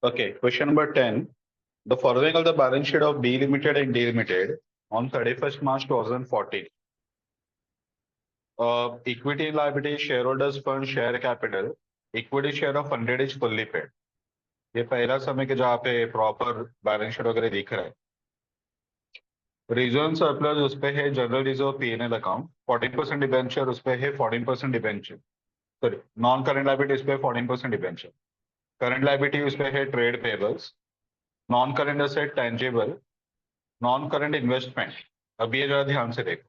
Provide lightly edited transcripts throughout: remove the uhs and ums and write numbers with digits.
Okay, question number 10. The following of the balance sheet of B Limited and D Limited on 31st March 2014. Equity and liability, shareholders fund, share capital, equity share of funded is fully paid. ये पहला समय के जहाँ पे proper balance sheet वगैरह दिख रहा है. रिजर्व सरप्लस उस पे है general reserve PNL account. 14% debenture उस पे है. 14% debenture, sorry, non current liability उस पे 14% डिबेंचर. करंट लायबिलिटी उस पे है trade payables. Non current asset tangible. Non current investment. अब ये जरा ध्यान से देखो.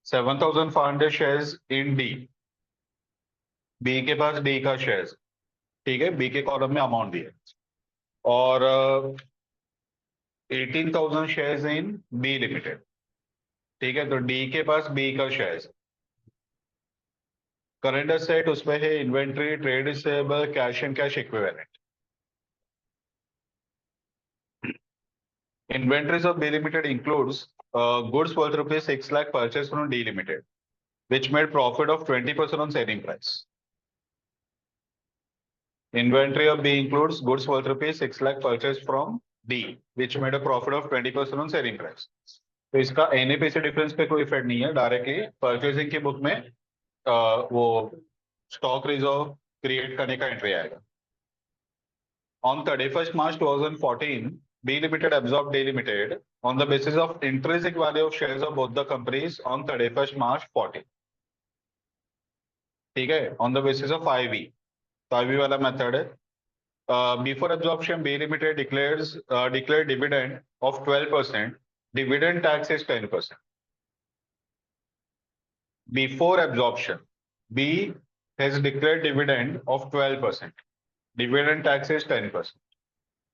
7,500 शेयर्स इन डी. बी के पास डी का शेयर्स, ठीक है, बी के कॉलम में अमाउंट दिया. और 18,000 शेयर्स इन बी लिमिटेड. ठीक है, तो डी के पास बी का शेयर्स. करंट एसेट उसमें है inventory, trade receivable, cash and cash equivalent. Inventories of B Limited includes goods worth rupees 6 lakh purchased from D Limited, which made profit of 20% on selling price. Inventory of B includes goods worth rupees 6 lakh purchased from D, which made a profit of 20% on selling price. तो इसका NAP से difference पे कोई effect नहीं है. Directly purchasing की book में वो स्टॉक रिजर्व क्रिएट करने का एंट्री आएगा. On 31st March 2014, B Limited absorbed D Limited on the basis of intrinsic value of shares of both the companies on 31st March 14. ठीक है, on the basis of 5E. तो 5E वाला method है. Before absorption, B Limited declared dividend of 12%. Dividend tax is 10%. Before absorption, B has declared dividend of 12%. Dividend tax is 10%.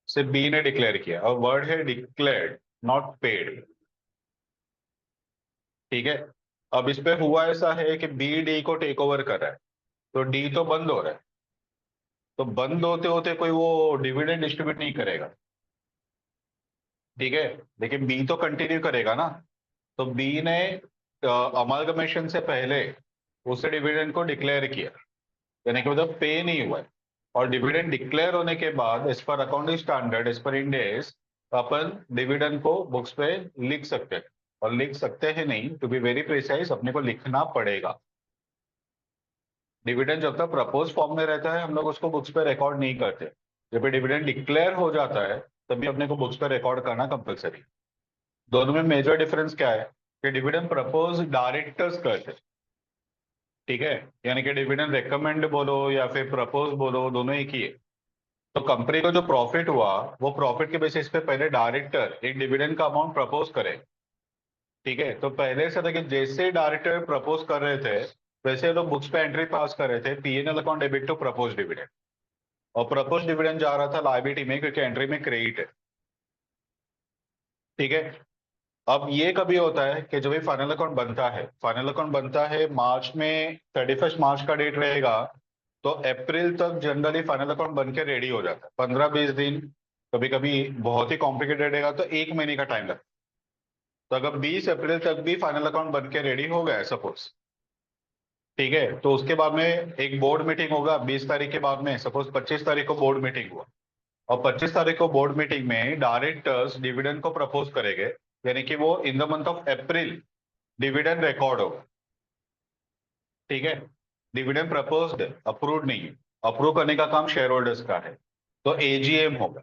से B ने declare किया. और word है डिक्लेयर्ड, नॉट पेड. ठीक है, अब इस पे हुआ ऐसा है कि बी डी को टेक ओवर कर रहा है, तो डी तो बंद हो रहा है. तो बंद होते होते कोई वो डिविडेंड डिस्ट्रीब्यूट नहीं करेगा. ठीक है, लेकिन बी तो कंटिन्यू करेगा ना. तो बी ने अमालगमेशन से पहले उसे डिविडेंड को डिक्लेयर किया, यानी कि मतलब पे नहीं हुआ है. और डिविडेंड डिक्लेयर होने के बाद as per accounting standard, as per Ind AS, अपन डिविडेंड को बुक्स पे लिख सकते हैं. और लिख सकते हैं नहीं, टू बी वेरी प्रिसाइज, अपने को लिखना पड़ेगा. डिविडेंड जब तक प्रपोज फॉर्म में रहता है हम लोग उसको बुक्स पे रिकॉर्ड नहीं करते. जब डिविडेंड डिक्लेयर हो जाता है तभी अपने को बुक्स पे रिकॉर्ड करना कंपलसरी. दोनों में मेजर डिफरेंस क्या है कि डिविडेंड प्रपोज डायरेक्टर्स करते. ठीक है, यानी कि डिविडेंड रेकमेंड बोलो या फिर प्रपोज बोलो, दोनों एक ही है. तो कंपनी को जो प्रॉफिट हुआ वो प्रॉफिट के बेसिस पे पहले डायरेक्टर एक डिविडेंड का अमाउंट प्रपोज करे. ठीक है, तो पहले से था कि जैसे डायरेक्टर प्रपोज कर रहे थे वैसे लोग बुक्स पे एंट्री पास कर रहे थे, PNL account debit to propose dividend. और प्रपोज डिविडेंड जा रहा था लायबिलिटी में, क्योंकि एंट्री में क्रेडिट है. ठीक है, अब ये कभी होता है कि जब भी फाइनल अकाउंट बनता है, फाइनल अकाउंट बनता है मार्च में, 31st मार्च का डेट रहेगा, तो अप्रैल तक जनरली फाइनल अकाउंट बन के रेडी हो जाता है. 15-20 दिन, कभी कभी बहुत ही कॉम्प्लिकेटेड रहेगा तो 1 महीने का टाइम लगता है. तो अगर 20 अप्रैल तक भी फाइनल अकाउंट बन के रेडी हो गया सपोज, ठीक है, तो उसके बाद में एक बोर्ड मीटिंग होगा 20 तारीख के बाद में. सपोज 25 तारीख को बोर्ड मीटिंग हुआ, और 25 तारीख को बोर्ड मीटिंग में डायरेक्टर्स डिविडेंड को प्रपोज करेंगे, यानी कि वो in the month of April dividend record होगा. ठीक है, डिविडेंड प्रपोज्ड, अप्रूव्ड नहीं है. अप्रूव करने का काम शेयर होल्डर्स का है, तो एजीएम होगा.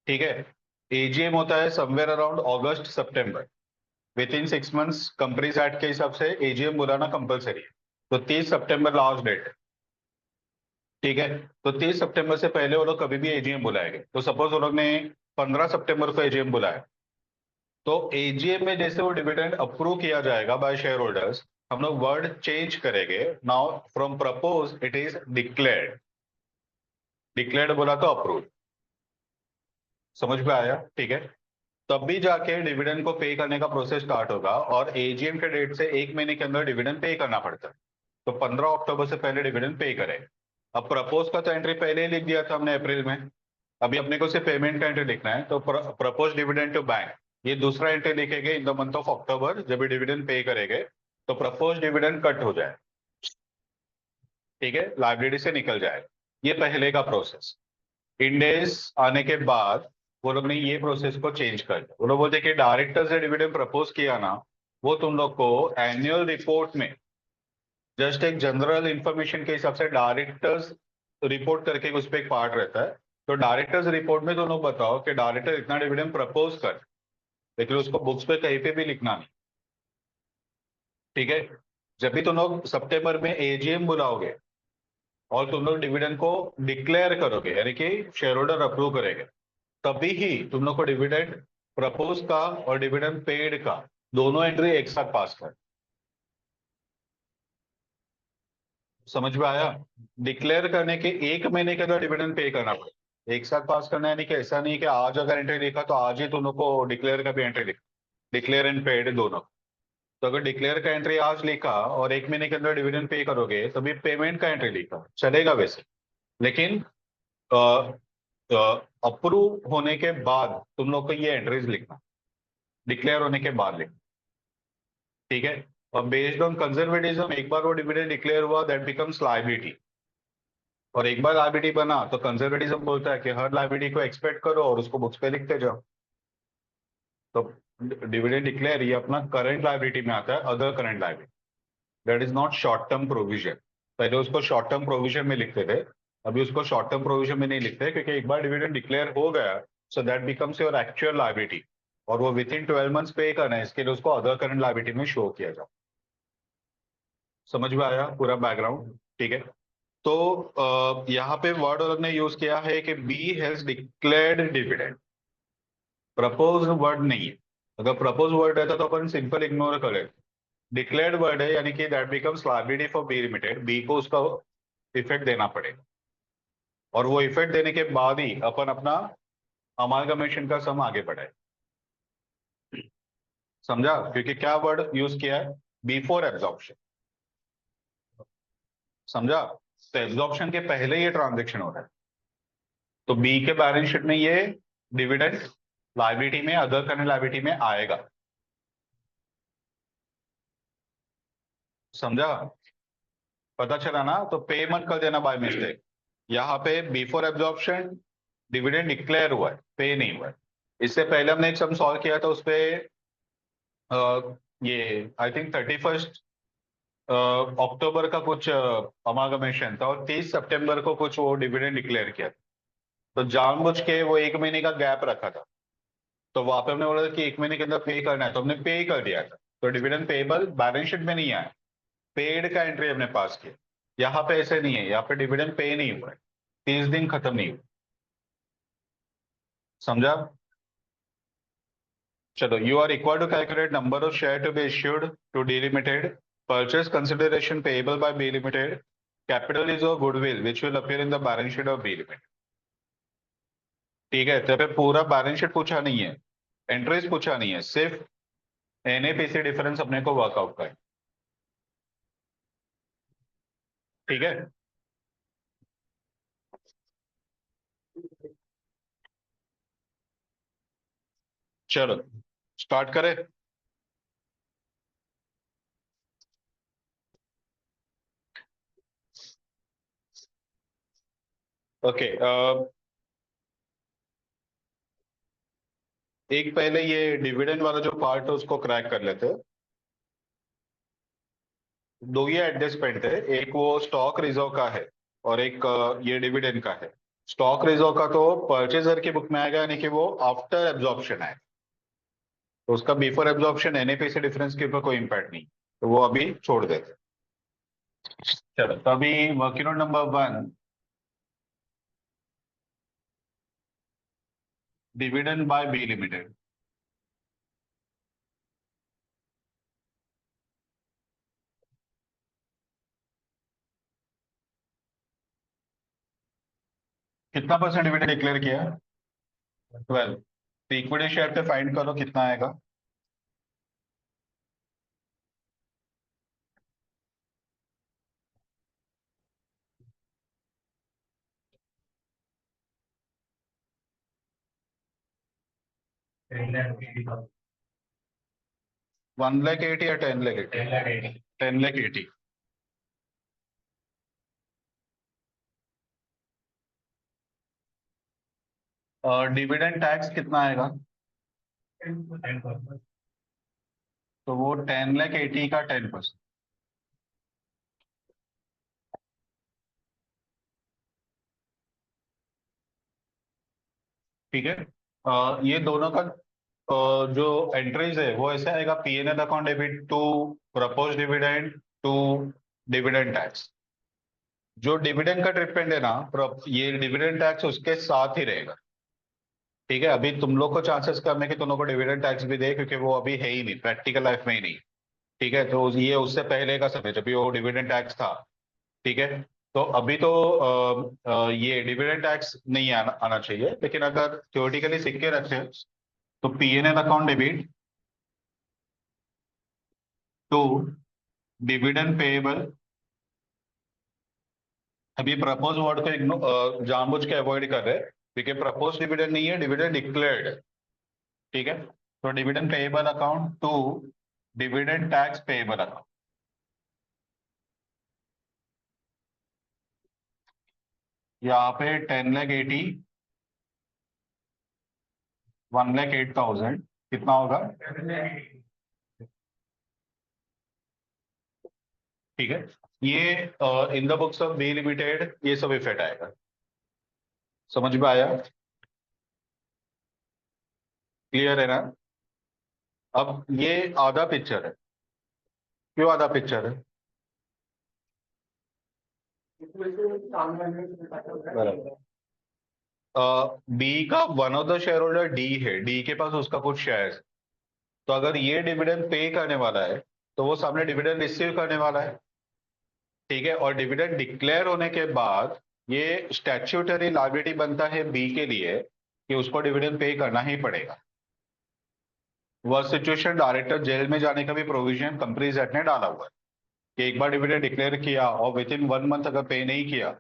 ठीक है, एजीएम होता है somewhere around August September. With in 6 months companies act के हिसाब से एजीएम बुलाना कंपलसरी है. तो 30 सितंबर लास्ट डेट है. ठीक है, तो 30 सितंबर से पहले वो लोग कभी भी एजीएम बुलाएंगे. तो सपोज वो लोग ने 15 सितंबर को एजीएम बुलाया, तो एजीएम में जैसे वो डिविडेंड अप्रूव किया जाएगा बाय शेयर होल्डर्स, हम लोग वर्ड चेंज करेंगे. Now from propose it is declared. Declared बोला तो अप्रूव. समझ में आया? ठीक है, तब भी जाके डिविडेंड को पे करने का प्रोसेस स्टार्ट होगा. और एजीएम के डेट से 1 महीने के अंदर डिविडेंड पे करना पड़ता है. तो 15 अक्टूबर से पहले डिविडेंड पे करें. अब प्रपोज का तो एंट्री पहले ही लिख दिया था हमने अप्रैल में. अभी अपने को सिर्फ पेमेंट का एंट्री लिखना है. तो प्रपोज डिविडेंड टू बैंक, ये दूसरा एंट्री लिखेंगे in the month of October. जब भी डिविडेंड पे करेंगे तो प्रपोज डिविडेंड कट हो जाए. ठीक है, लाइबिलिटी से निकल जाए. ये पहले का प्रोसेस. इंडेस आने के बाद वो लोग ने ये प्रोसेस को चेंज कर दिया। वो लोग बोलते कि डायरेक्टर्स ने डिविडेंड प्रपोज किया ना, वो तुम लोग को एनुअल रिपोर्ट में जस्ट एक जनरल इंफॉर्मेशन के हिसाब से डायरेक्टर्स रिपोर्ट करके उस पर एक पार्ट रहता है। तो डायरेक्टर्स रिपोर्ट में तुम लोग बताओ कि डायरेक्टर इतना डिविडेंड प्रपोज कर, लेकिन उसको बुक्स पे कहीं पे भी लिखना नहीं। ठीक है। जब भी तुम लोग सितंबर में एजीएम बुलाओगे और तुम लोग डिविडेंड को डिक्लेयर करोगे, यानी कि शेयर होल्डर अप्रूव करेंगे, तभी ही तुम लोग को डिविडेंड प्रपोज का और डिविडेंड पेड का दोनों एंट्री एक साथ पास कर। समझ में आया? डिक्लेयर करने के एक महीने के अंदर डिविडेंड पे करना पड़ेगा। एक साथ पास करना है, यानी कि ऐसा नहीं कि आज अगर एंट्री लिखा तो आज ही तुम लोग को डिक्लेयर का भी एंट्री लिखा, डिक्लेयर एंड पेड दोनों। तो अगर डिक्लेयर का एंट्री आज लिखा और एक महीने के अंदर डिविडेंड पे करोगे तभी पेमेंट का एंट्री लिखा चलेगा वैसे। लेकिन अप्रूव होने के बाद तुम लोग को ये एंट्रीज लिखना, डिक्लेयर होने के बाद लिखना। ठीक है। और बेस्ड ऑन कंजर्वेटिज्म एक बार वो डिविडेंड डिक्लेयर हुआ दैट बिकम्स लायबिलिटी, और एक बार लायबिलिटी बना तो कंजर्वेटिज्म बोलता है कि हर लायबिलिटी को एक्सपेक्ट करो और उसको बुक्स पे लिखते जाओ। तो डिविडेंड डिक्लेयर ये अपना करंट लायबिलिटी में आता है, other current liability. That is not short term provision. पहले उसको शॉर्ट टर्म प्रोविजन में लिखते थे, अभी उसको शॉर्ट टर्म प्रोविजन में नहीं लिखते, क्योंकि एक बार डिविडेंड डिक्लेयर हो गया so that becomes your actual liability, और वो विद इन 12 मंथ्स पे करना है, इसके लिए उसको अदर करंट लायबिलिटी में शो किया जाए। समझ में आया पूरा बैकग्राउंड? ठीक है। तो यहाँ पे वर्ड और ने यूज किया है कि B has declared dividend. Propose word नहीं है। अगर प्रपोज वर्ड रहता तो अपन सिंपल इग्नोर कर लेते। डिक्लेयर्ड वर्ड है, यानी कि that becomes liability for B limited, B को उसका इफेक्ट देना पड़ेगा, और वो इफेक्ट देने के बाद ही अपन अपना अमालगमेशन का सम आगे बढ़ाए। समझा? क्योंकि क्या वर्ड यूज किया है? Before absorption. समझा? तो एब्जॉर्प्शन के पहले ये ट्रांजेक्शन हो रहा है, तो बी के बैलेंस शीट में ये डिविडेंड लायबिलिटी में, अदर करंट लायबिलिटी में आएगा। समझा? पता चला ना? तो पे मत कर देना बाय मिस्टेक। यहाँ पे बिफोर एब्जॉर्प्शन डिविडेंड डिक्लेयर हुआ है, पे नहीं हुआ है। इससे पहले हमने एक सम सॉल्व किया था, उसपे ये आई थिंक 31 अक्टूबर का कुछ अमागमेशन था, और 30 सितंबर को कुछ वो डिविडेंड डिक्लेयर किया था। तो जानबूझ के वो एक महीने का गैप रखा था, तो वहां पे हमने बोला था कि एक महीने के अंदर पे करना है, तो हमने पे कर दिया था। तो डिविडेंड पेबल बैलेंस शीट में नहीं आया, पेड का एंट्री हमने पास किया। यहाँ पे ऐसे नहीं है, यहाँ पे डिविडेंड पे नहीं हुआ है, 30 दिन खत्म नहीं हुआ। समझा? चलो, you are equal to calculate number of share to be issued to D limited, purchase consideration payable by B limited, capital is और goodwill which will appear in the balance sheet of B limited. ठीक है। तो पे पूरा balance sheet पूछा नहीं है, entries पूछा नहीं है, सिर्फ एनएपीसी डिफरेंस अपने को वर्कआउट का है। ठीक है। चलो स्टार्ट करें। ओके। एक पहले ये डिविडेंड वाला जो पार्ट है उसको क्रैक कर लेते हैं। दो ही एडजस्टमेंट है, एक वो स्टॉक रिजर्व का है और एक ये डिविडेंड का है। स्टॉक रिजर्व का तो परचेजर की बुक में आएगा, यानी कि वो आफ्टर एब्जॉर्प्शन है, तो उसका बिफोर एब्जॉर्प्शन एनएपीसी डिफरेंस के ऊपर कोई इंपैक्ट नहीं, तो वो अभी छोड़ देते हैं। चलो, तो अभी working note number 1, dividend by B limited. कितना परसेंट डिविडेंड डिक्लेयर किया? 12। तो इक्विटी शेयर पे फाइंड करो कितना आएगा। $1,80,000 1,80,000 या 10,80,000? 10,80,000। डिविडेंड टैक्स कितना आएगा? तो वो 10,80,000 का 10%। ठीक है। ये दोनों का जो एंट्रीज है वो ऐसे आएगा, PNL account debit to propose dividend to dividend tax. जो डिविडेंड का ट्रीटमेंट है ना, ये डिविडेंड टैक्स उसके साथ ही रहेगा। ठीक है, अभी तुम लोग को चांसेस कम है कि तुम लोग को डिविडेंड टैक्स भी दे, क्योंकि वो अभी है ही नहीं, प्रैक्टिकल लाइफ में ही नहीं। ठीक है, तो ये उससे पहले का समय जब भी वो डिविडेंड टैक्स था। ठीक है, तो अभी तो ये डिविडेंड टैक्स नहीं आना चाहिए, लेकिन अगर थ्योरेटिकली सीख के रखे तो PNL account debit to dividend payable. अभी प्रपोज वर्ड को जानबूझ के अवॉइड कर रहे हैं, क्योंकि प्रपोज डिविडेंड नहीं है, डिविडेंड डिक्लेयर्ड। ठीक है, तो dividend payable account to dividend tax payable account. यहाँ पे 10,80,000, 1,08,000 कितना होगा? ठीक है, ये in the books of B limited ये सब इफेक्ट आएगा। समझ में आया? क्लियर है ना? अब ये आधा पिक्चर है। क्यों आधा पिक्चर है? बराबर। बी का one of the share holder D है, डी के पास उसका कुछ शेयर है। तो अगर ये डिविडेंड पे करने वाला है तो वो सामने डिविडेंड रिसीव करने वाला है। ठीक है, और डिविडेंड डिक्लेयर होने के बाद ये स्टैट्यूटरी लायबिलिटी बनता है बी के लिए कि उसको डिविडेंड पे करना ही पड़ेगा। वह सिचुएशन डायरेक्टर जेल में जाने का भी प्रोविजन कंपनीज एक्ट ने डाला हुआ है कि एक बार डिविडेंड डिक्लेयर किया और विद इन 1 मंथ अगर पे नहीं किया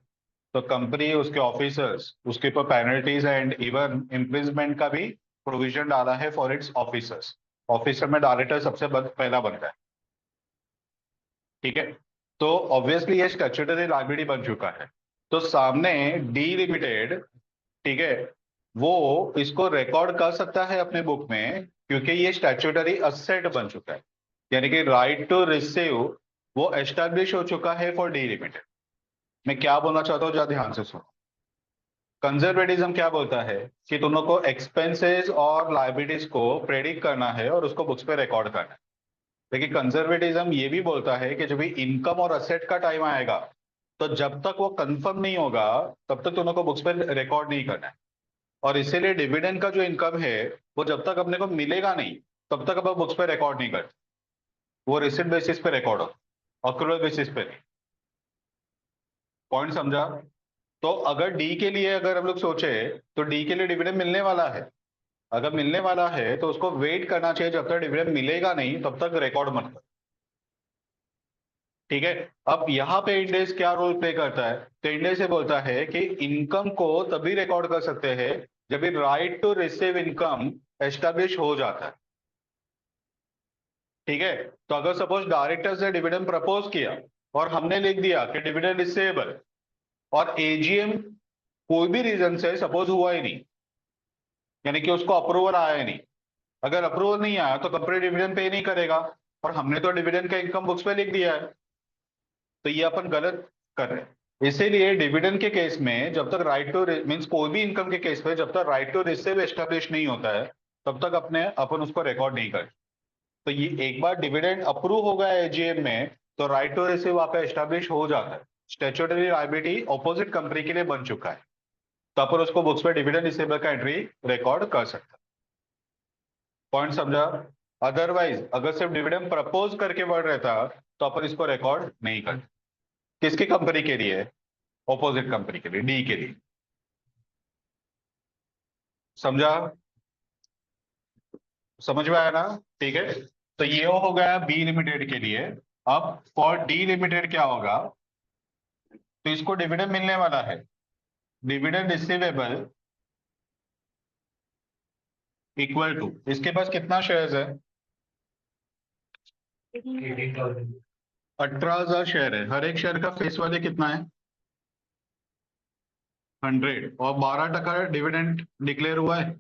तो कंपनी, उसके ऑफिसर्स, उसके ऊपर पेनल्टीज एंड इवन इम्प्रिजमेंट का भी प्रोविजन डाला है फॉर इट्स ऑफिसर्स। ऑफिसर में डायरेक्टर सबसे पहला बनता है। ठीक है, तो ऑब्वियसली ये स्टैट्यूटरी लायबिलिटी बन चुका है। तो सामने डी लिमिटेड, ठीक है, वो इसको रिकॉर्ड कर सकता है अपने बुक में, क्योंकि ये स्टैट्यूटरी असेट बन चुका है। यानी कि राइट टू रिसीव वो एस्टैब्लिश हो चुका है फॉर डी लिमिटेड। मैं क्या बोलना चाहता हूँ, जरा ध्यान से सुनो। कंजर्वेटिज्म क्या बोलता है कि तुम लोग को एक्सपेंसेस और लाइबिलिटीज को प्रेडिक्ट करना है और उसको बुक्स पे रिकॉर्ड करना है। लेकिन कंजर्वेटिज्म ये भी बोलता है कि जब भी इनकम और असेट का टाइम आएगा तो जब तक वो कंफर्म नहीं होगा तब तक तुम लोग को बुक्स पे रिकॉर्ड नहीं करना है। और इसीलिए डिविडेंड का जो इनकम है वो जब तक अपने को मिलेगा नहीं तब तक अब बुक्स पे रिकॉर्ड नहीं करते। वो रिसिप्ट बेसिस पे रिकॉर्ड हो, अक्रूवल बेसिस पे नहीं। पॉइंट समझा? तो अगर डी के लिए अगर हम लोग सोचे तो डी के लिए डिविडेंड मिलने वाला है। अगर मिलने वाला है तो उसको वेट करना चाहिए, जब तक डिविडेंड मिलेगा नहीं तब तक रिकॉर्ड मत कर। ठीक है, अब यहाँ पे इंडेस क्या रोल प्ले करता है? तो इंडेस ये बोलता है कि इनकम को तभी रिकॉर्ड कर सकते हैं जब right to receive income establish हो जाता है। ठीक है, तो अगर सपोज डायरेक्टर्स ने डिविडेंड प्रपोज किया और हमने लिख दिया कि डिविडेंड रिसीवेबल, और एजीएम कोई भी रीजन से सपोज हुआ ही नहीं, यानी कि उसको अप्रूवल आया ही नहीं। अगर अप्रूवल नहीं आया तो कंपनी डिविडेंड पे नहीं करेगा, और हमने तो डिविडेंड का इनकम बुक्स पे लिख दिया है। तो ये अपन गलत कर रहे हैं। इसीलिए डिविडेंड के केस में जब तक राइट टू मींस कोई भी इनकम के केस में जब तक राइट टू रिसीव एस्टेब्लिश नहीं होता है तब तक अपने अपन उसको रिकॉर्ड नहीं करते। तो ये एक बार डिविडेंड अप्रूव हो गया एजीएम में तो राइट टू रिसीव वहां पे एस्टेब्लिश हो जाता है। स्टैट्यूटरी लायबिलिटी ऑपोजिट कंपनी के लिए बन चुका है, तो अपन उसको बुक्स पे डिविडेंड रिसीवेबल का एंट्री रिकॉर्ड कर सकते हैं। पॉइंट समझा? अदरवाइज अगर सिर्फ डिविडेंड प्रपोज करके वर्ड रहता तो अपन इसको रिकॉर्ड नहीं करते। किसकी कंपनी के लिए? ऑपोजिट कंपनी के लिए, डी के लिए। समझा? समझ में आया ना? ठीक है, तो ये हो गया बी लिमिटेड के लिए। अब फॉर डी लिमिटेड क्या होगा? तो इसको डिविडेंड मिलने वाला है, डिविडेंड रिसीवेबल इक्वल टू, इसके पास कितना शेयर्स है? 18,000 शेयर है। हर एक शेयर का फेस वैल्यू कितना है? 100 और 12% डिविडेंड डिक्लेयर हुआ है।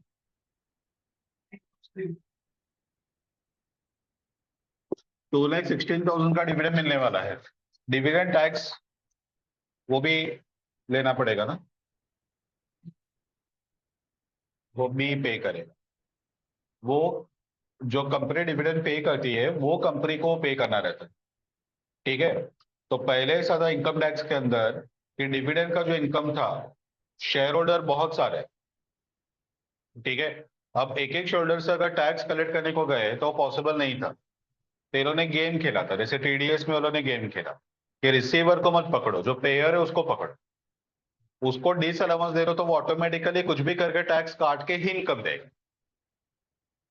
2,16,000 का डिविडेंड मिलने वाला है। डिविडेंड टैक्स वो भी लेना पड़ेगा ना, वो भी पे करेगा। वो जो कंपनी डिविडेंड पे करती है वो कंपनी को पे करना रहता है। ठीक है। तो पहले सादा इनकम टैक्स के अंदर कि डिविडेंड का जो इनकम था, शेयर होल्डर बहुत सारे, ठीक है। अब एक एक शेयर होल्डर से अगर टैक्स कलेक्ट करने को गए तो पॉसिबल नहीं था। तो इन्होंने गेम खेला था, जैसे टीडीएस में उन्होंने गेम खेला कि रिसीवर को मत पकड़ो, जो पेयर है उसको पकड़ो। उसको डिस अलाउंस दे रहे हो तो वो ऑटोमेटिकली कुछ भी करके टैक्स काट के ही इनकम देगा।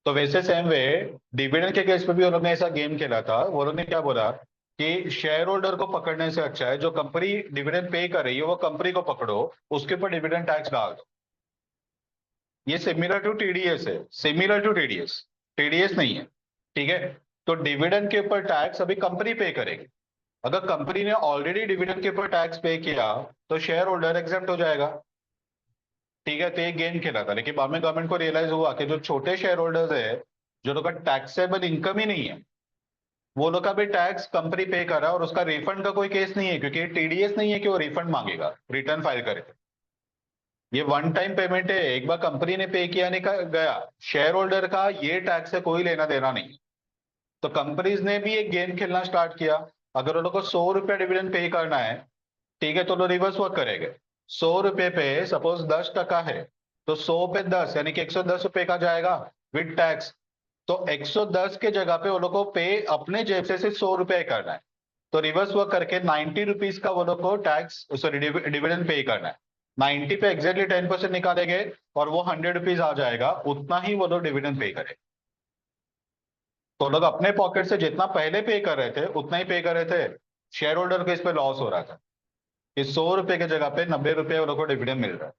तो वैसे सेम वे डिविडेंड के केस पे भी उन्होंने ऐसा गेम खेला था। वो उन्होंने क्या बोला कि शेयर होल्डर को पकड़ने से अच्छा है जो कंपनी डिविडेंड पे कर रही है वो कंपनी को पकड़ो, उसके ऊपर डिविडेंड टैक्स डाल दो। ये सिमिलर टू टीडीएस है, सिमिलर टू टीडीएस, टीडीएस नहीं है। ठीक है। तो डिविडेंड के ऊपर टैक्स अभी कंपनी पे करेगी। अगर कंपनी ने ऑलरेडी डिविडेंड के ऊपर टैक्स पे किया तो शेयर होल्डर एग्जेम्प्ट हो जाएगा। ठीक है। तो ये गेम खेला था, लेकिन बाद में गवर्नमेंट को रियलाइज हुआ कि जो छोटे शेयर होल्डर्स है, जो लोग का टैक्सेबल इनकम ही नहीं है, वो लोग का भी टैक्स कंपनी पे कर रहा है और उसका रिफंड का कोई केस नहीं है, क्योंकि टीडीएस नहीं है कि वो रिफंड मांगेगा रिटर्न फाइल करे। ये वन टाइम पेमेंट है, एक बार कंपनी ने पे किया नहीं गया, शेयर होल्डर का ये टैक्स से कोई लेना देना नहीं। तो कंपनीज ने भी एक गेम खेलना स्टार्ट किया। अगर उन लोग को 100 रुपया डिविडेंड पे करना है, ठीक है, तो लोग रिवर्स वर्क करेंगे। 100 रुपये पे सपोज 10% है, तो 100 पे 10 यानी कि 110 रुपये का जाएगा विद टैक्स। तो 110 के जगह पे वो लोग को पे अपने जेब से सिर्फ 100 रुपये करना है। तो रिवर्स वर्क करके 90 रुपीज का वो लोग को टैक्स सॉरी डिविडेंड पे करना है। 90 पे एग्जैक्टली 10% निकालेंगे और वो 100 रुपीज आ जाएगा, उतना ही वो लोग डिविडेंड पे करें। तो लोग अपने पॉकेट से जितना पहले पे कर रहे थे उतना ही पे कर रहे थे। शेयर होल्डर को इस पे लॉस हो रहा था कि 100 रुपए की जगह पे 90 रुपए वो लोग को डिविडेंड मिल रहा है।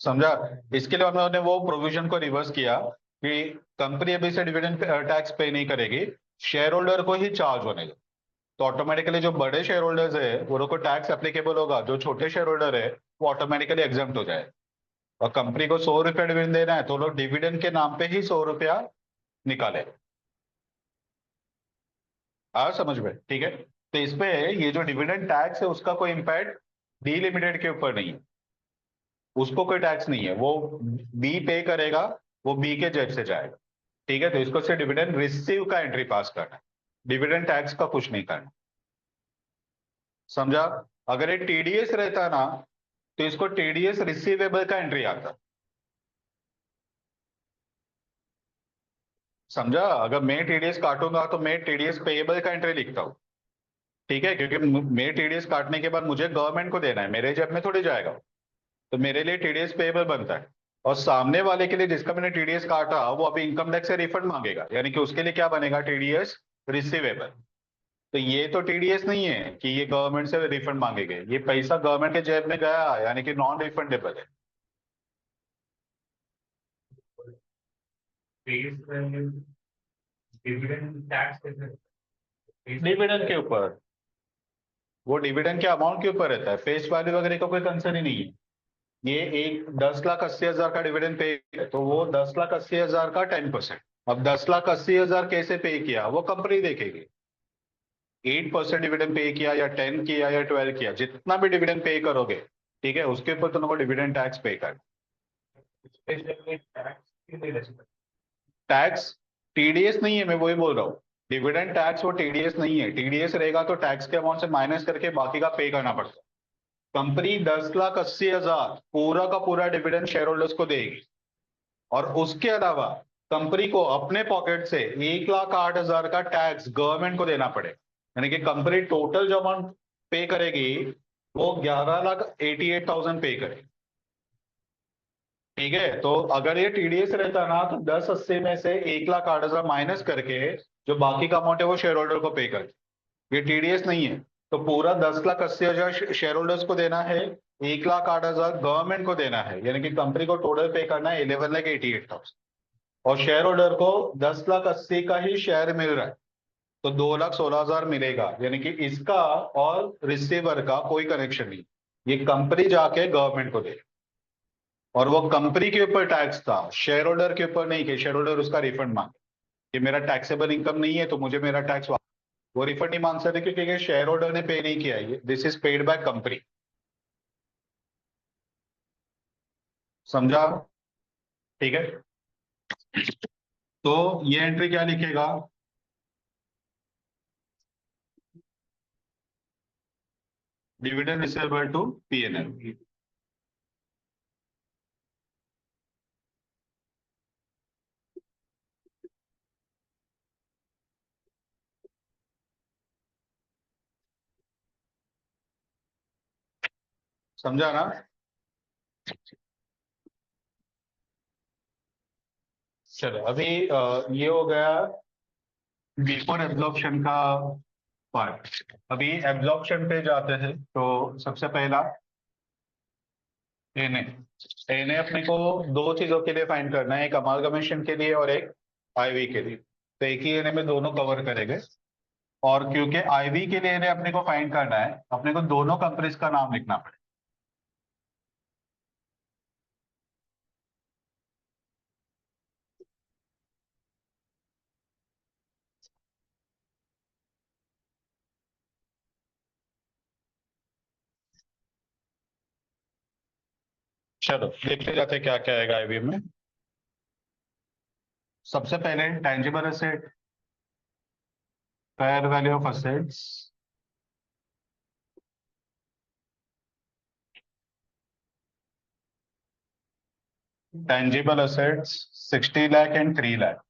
समझा। इसके लिए उन्होंने वो प्रोविजन को रिवर्स किया कि कंपनी अभी से डिविडेंड टैक्स पे नहीं करेगी, शेयर होल्डर को ही चार्ज होने दो। तो ऑटोमेटिकली जो बड़े शेयर होल्डर्स है वो लोग को टैक्स एप्लीकेबल होगा, जो छोटे शेयर होल्डर है वो ऑटोमेटिकली एग्जाम्प्ट हो जाए। और कंपनी को 100 रुपया डिविडेंड देना है तो लोग डिविडेंड के नाम पे ही 100 रुपया निकाले। आ समझ में? ठीक है। तो इसपे ये जो डिविडेंड टैक्स है उसका कोई इम्पैक्ट डी लिमिटेड के ऊपर नहीं है, उसको कोई टैक्स नहीं है। वो बी पे करेगा, वो बी के जेब से जाएगा। ठीक है। तो इसको सिर्फ डिविडेंड रिसीव का एंट्री पास करना है, डिविडेंड टैक्स का कुछ नहीं करना। समझा। अगर ये टीडीएस रहता ना तो इसको टीडीएस रिसीवेबल का एंट्री आता। समझा। अगर मैं टीडीएस काटूंगा तो मैं टीडीएस पेएबल का एंट्री लिखता हूँ। ठीक है, क्योंकि मैं टीडीएस काटने के बाद मुझे गवर्नमेंट को देना है, मेरे जेब में थोड़ी जाएगा। तो मेरे लिए टीडीएस पेएबल बनता है। और सामने वाले के लिए जिसका मैंने टीडीएस काटा वो अभी इनकम टैक्स से रिफंड मांगेगा, यानी कि उसके लिए क्या बनेगा, टीडीएस रिसीवेबल। तो ये तो टीडीएस नहीं है कि ये गवर्नमेंट से रिफंड मांगेंगे, ये पैसा गवर्नमेंट के जेब में गया, यानी कि नॉन रिफंडेबल है। डिविडेंड टैक्स कैसे? डिविडेंड के ऊपर, वो डिविडेंड के अमाउंट के ऊपर रहता है, फेस वैल्यू वगैरह का कोई कंसर्न ही नहीं है। ये एक 10,80,000 का डिविडेंड पे है तो वो 10,80,000 का 10%। अब 10,80,000 कैसे पे किया वो कंपनी देखेगी। 8% डिविडेंड पे किया या 10 किया या 12 किया, जितना भी डिविडेंड पे करोगे, ठीक है, उसके ऊपर तुमको डिविडेंड टैक्स पे कर। स्पेशली टैक्स के लिए रेस्पेक्ट। टैक्स टीडीएस नहीं है, मैं वही बोल रहा हूँ। डिविडेंड टैक्स वो टीडीएस नहीं है। टीडीएस रहेगा तो टैक्स के अमाउंट से माइनस करके बाकी का पे करना पड़ता है। कंपनी 10,80,000 पूरा का पूरा डिविडेंड शेयर होल्डर्स को देगी और उसके अलावा कंपनी को अपने पॉकेट से 1,08,000 का टैक्स गवर्नमेंट को देना पड़े, यानी कि कंपनी टोटल जो अमाउंट पे करेगी वो 11,88,000 पे करेगी। ठीक है। तो अगर ये टीडीएस रहता ना तो 10,80 में से 1,08,000 माइनस करके जो बाकी का अमाउंट है वो शेयर होल्डर को पे कर। ये टीडीएस नहीं है। तो पूरा 10,80,000 शेयर होल्डर्स को देना है, 1,08,000 गवर्नमेंट को देना है, यानी कि कंपनी को टोटल पे करना है 11,88,000। और शेयर होल्डर को 10,80,000 का ही शेयर मिल रहा है, तो 2,16,000 मिलेगा, यानी कि इसका और रिसीवर का कोई कनेक्शन नहीं। ये कंपनी जाके गवर्नमेंट को दे, और वो कंपनी के ऊपर टैक्स था, शेयर होल्डर के ऊपर नहीं, कि शेयर होल्डर उसका रिफंड मांगे कि मेरा टैक्सेबल इनकम नहीं है तो मुझे मेरा टैक्स, वो रिफंड नहीं मांग सकते क्योंकि शेयर होल्डर ने पे नहीं किया, ये this is paid by company. समझा? ठीक है, तो ये एंट्री क्या लिखेगा? Dividend receivable to PNL. समझा ना? चलो अभी ये हो गया बिफोर एब्जॉर्प्शन का पार्ट। अभी एब्जॉर्प्शन पे जाते हैं, तो सबसे पहला एनए। एनए अपने को दो चीजों के लिए फाइंड करना है, एक अमालगमेशन के लिए और एक आईवी के लिए। तो एक ही एनए में दोनों कवर करेंगे, और क्योंकि आईवी के लिए एनए अपने को फाइंड करना है, अपने को दोनों कंपनीज का नाम लिखना पड़ेगा। चलो देखते जाते क्या क्या आएगा आईवी में। सबसे पहले tangible asset, fair value of assets, tangible assets 60 lakh and 3 lakh.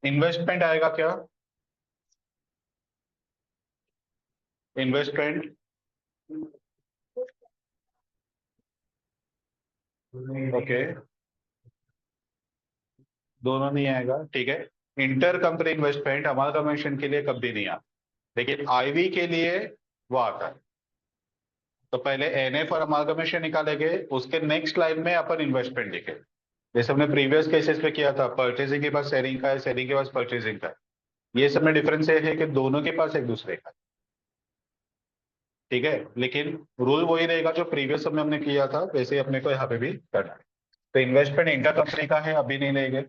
Investment आएगा क्या? इन्वेस्टमेंट ओके, दोनों नहीं आएगा, ठीक है। इंटर कंपनी इन्वेस्टमेंट अमालगमेशन के लिए कभी नहीं आता, लेकिन आईवी के लिए वो आता है। तो पहले एनए फॉर अमालगमेशन निकालेंगे, उसके नेक्स्ट लाइन में अपन इन्वेस्टमेंट लिखेंगे, जैसे हमने प्रीवियस केसेस पे किया था। परचेजिंग के पास सेलिंग का है, सेलिंग के पास परचेजिंग का है। ये सब में डिफरेंस ये है कि दोनों के पास एक दूसरे का है, ठीक है। लेकिन रूल वही रहेगा जो प्रीवियस में हमने किया था, वैसे ही अपने को यहाँ पे भी करना है। तो इन्वेस्टमेंट इंटर कंपनी का है, अभी नहीं लेंगे।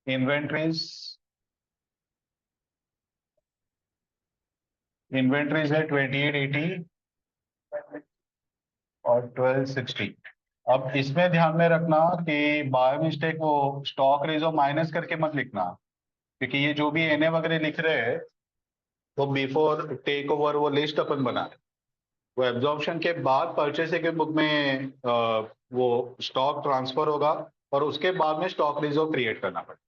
इन्वेंट्रीज, इन्वेंट्रीज है 2880 और 1260। अब इसमें ध्यान में रखना कि बाय मिस्टेक वो स्टॉक रेजो माइनस करके मत लिखना, क्योंकि ये जो भी एनए वगैरह लिख रहे हैं वो बिफोर टेक ओवर वो लिस्ट अपन बना रहे हैं। वो एब्जॉर्प्शन के बाद परचेसिंग के बुक में वो स्टॉक ट्रांसफर होगा, और उसके बाद में स्टॉक रिजर्व क्रिएट करना पड़ेगा,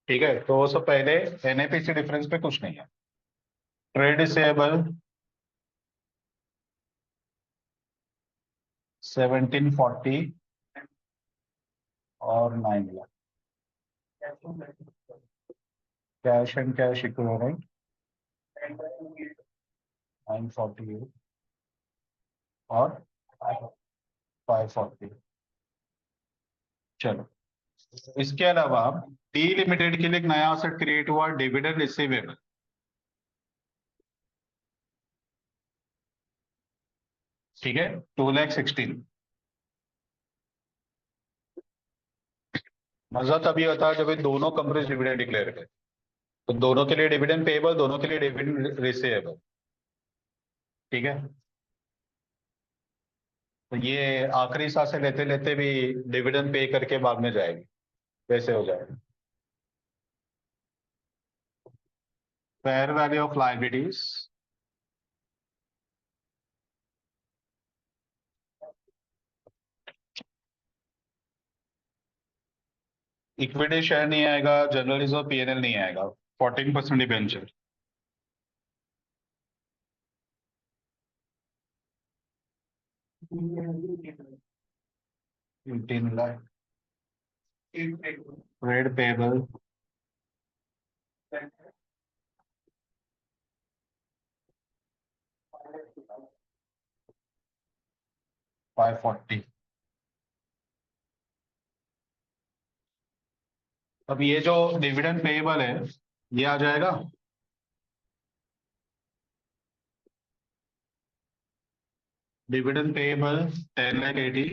ठीक है। तो वो सब पहले, एनएपीसी डिफरेंस पे कुछ नहीं है। ट्रेड रिसेबल 1740 और 9 lakh. Cash and cash equivalent 948 और 540। चलो, इसके अलावा डी लिमिटेड के लिए एक नया असेट क्रिएट हुआ, डिविडेंड रिसीवेबल, ठीक है, 2,16,000। मजा तभी होता है जब ये दोनों कंपनी डिविडेंड डिक्लेयर करें, तो दोनों के लिए डिविडेंड पेएबल, दोनों के लिए डिविडेंड रिसीवेबल, ठीक है। तो ये आखिरी सांसें लेते लेते भी डिविडेंड पे करके बाद में जाएगी, वैसे हो जाएगा। Fair value of liabilities, equity share नहीं आएगा, जनरल रिजर्व पीएनएल नहीं आएगा, 14% डिबेंचर, 18 लाख। Trade payable 540। अब ये जो डिविडेंड पेएबल है ये आ जाएगा। Dividend payable 10,80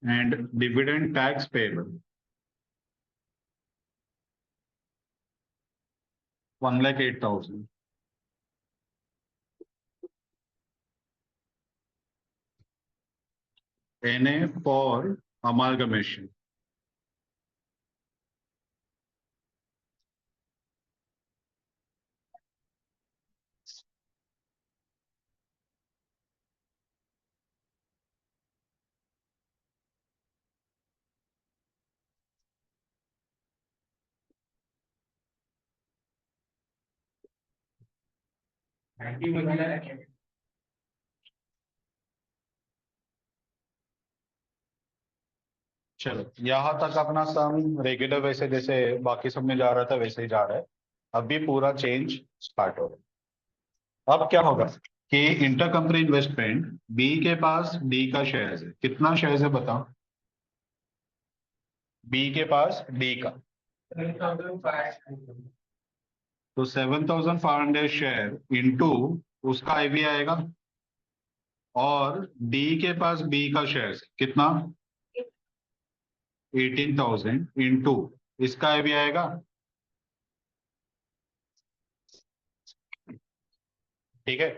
and dividend tax payable 1,08,000। NA for amalgamation. Anti वगैरह है। चलो यहाँ तक अपना सम रेगुलर वैसे जैसे बाकी सब में जा रहा था वैसे ही जा रहा है। अभी पूरा चेंज स्टार्ट हो रहा है। अब क्या होगा कि इंटर कंपनी इन्वेस्टमेंट बी के पास डी का शेयर है। कितना शेयर है बताओ? बी के पास डी का 7,500। तो 7,500 शेयर इंटू उसका आईवी आएगा। और डी के पास बी का शेयर कितना? 18,000 इंटू इसका आईवी आएगा। ठीक है,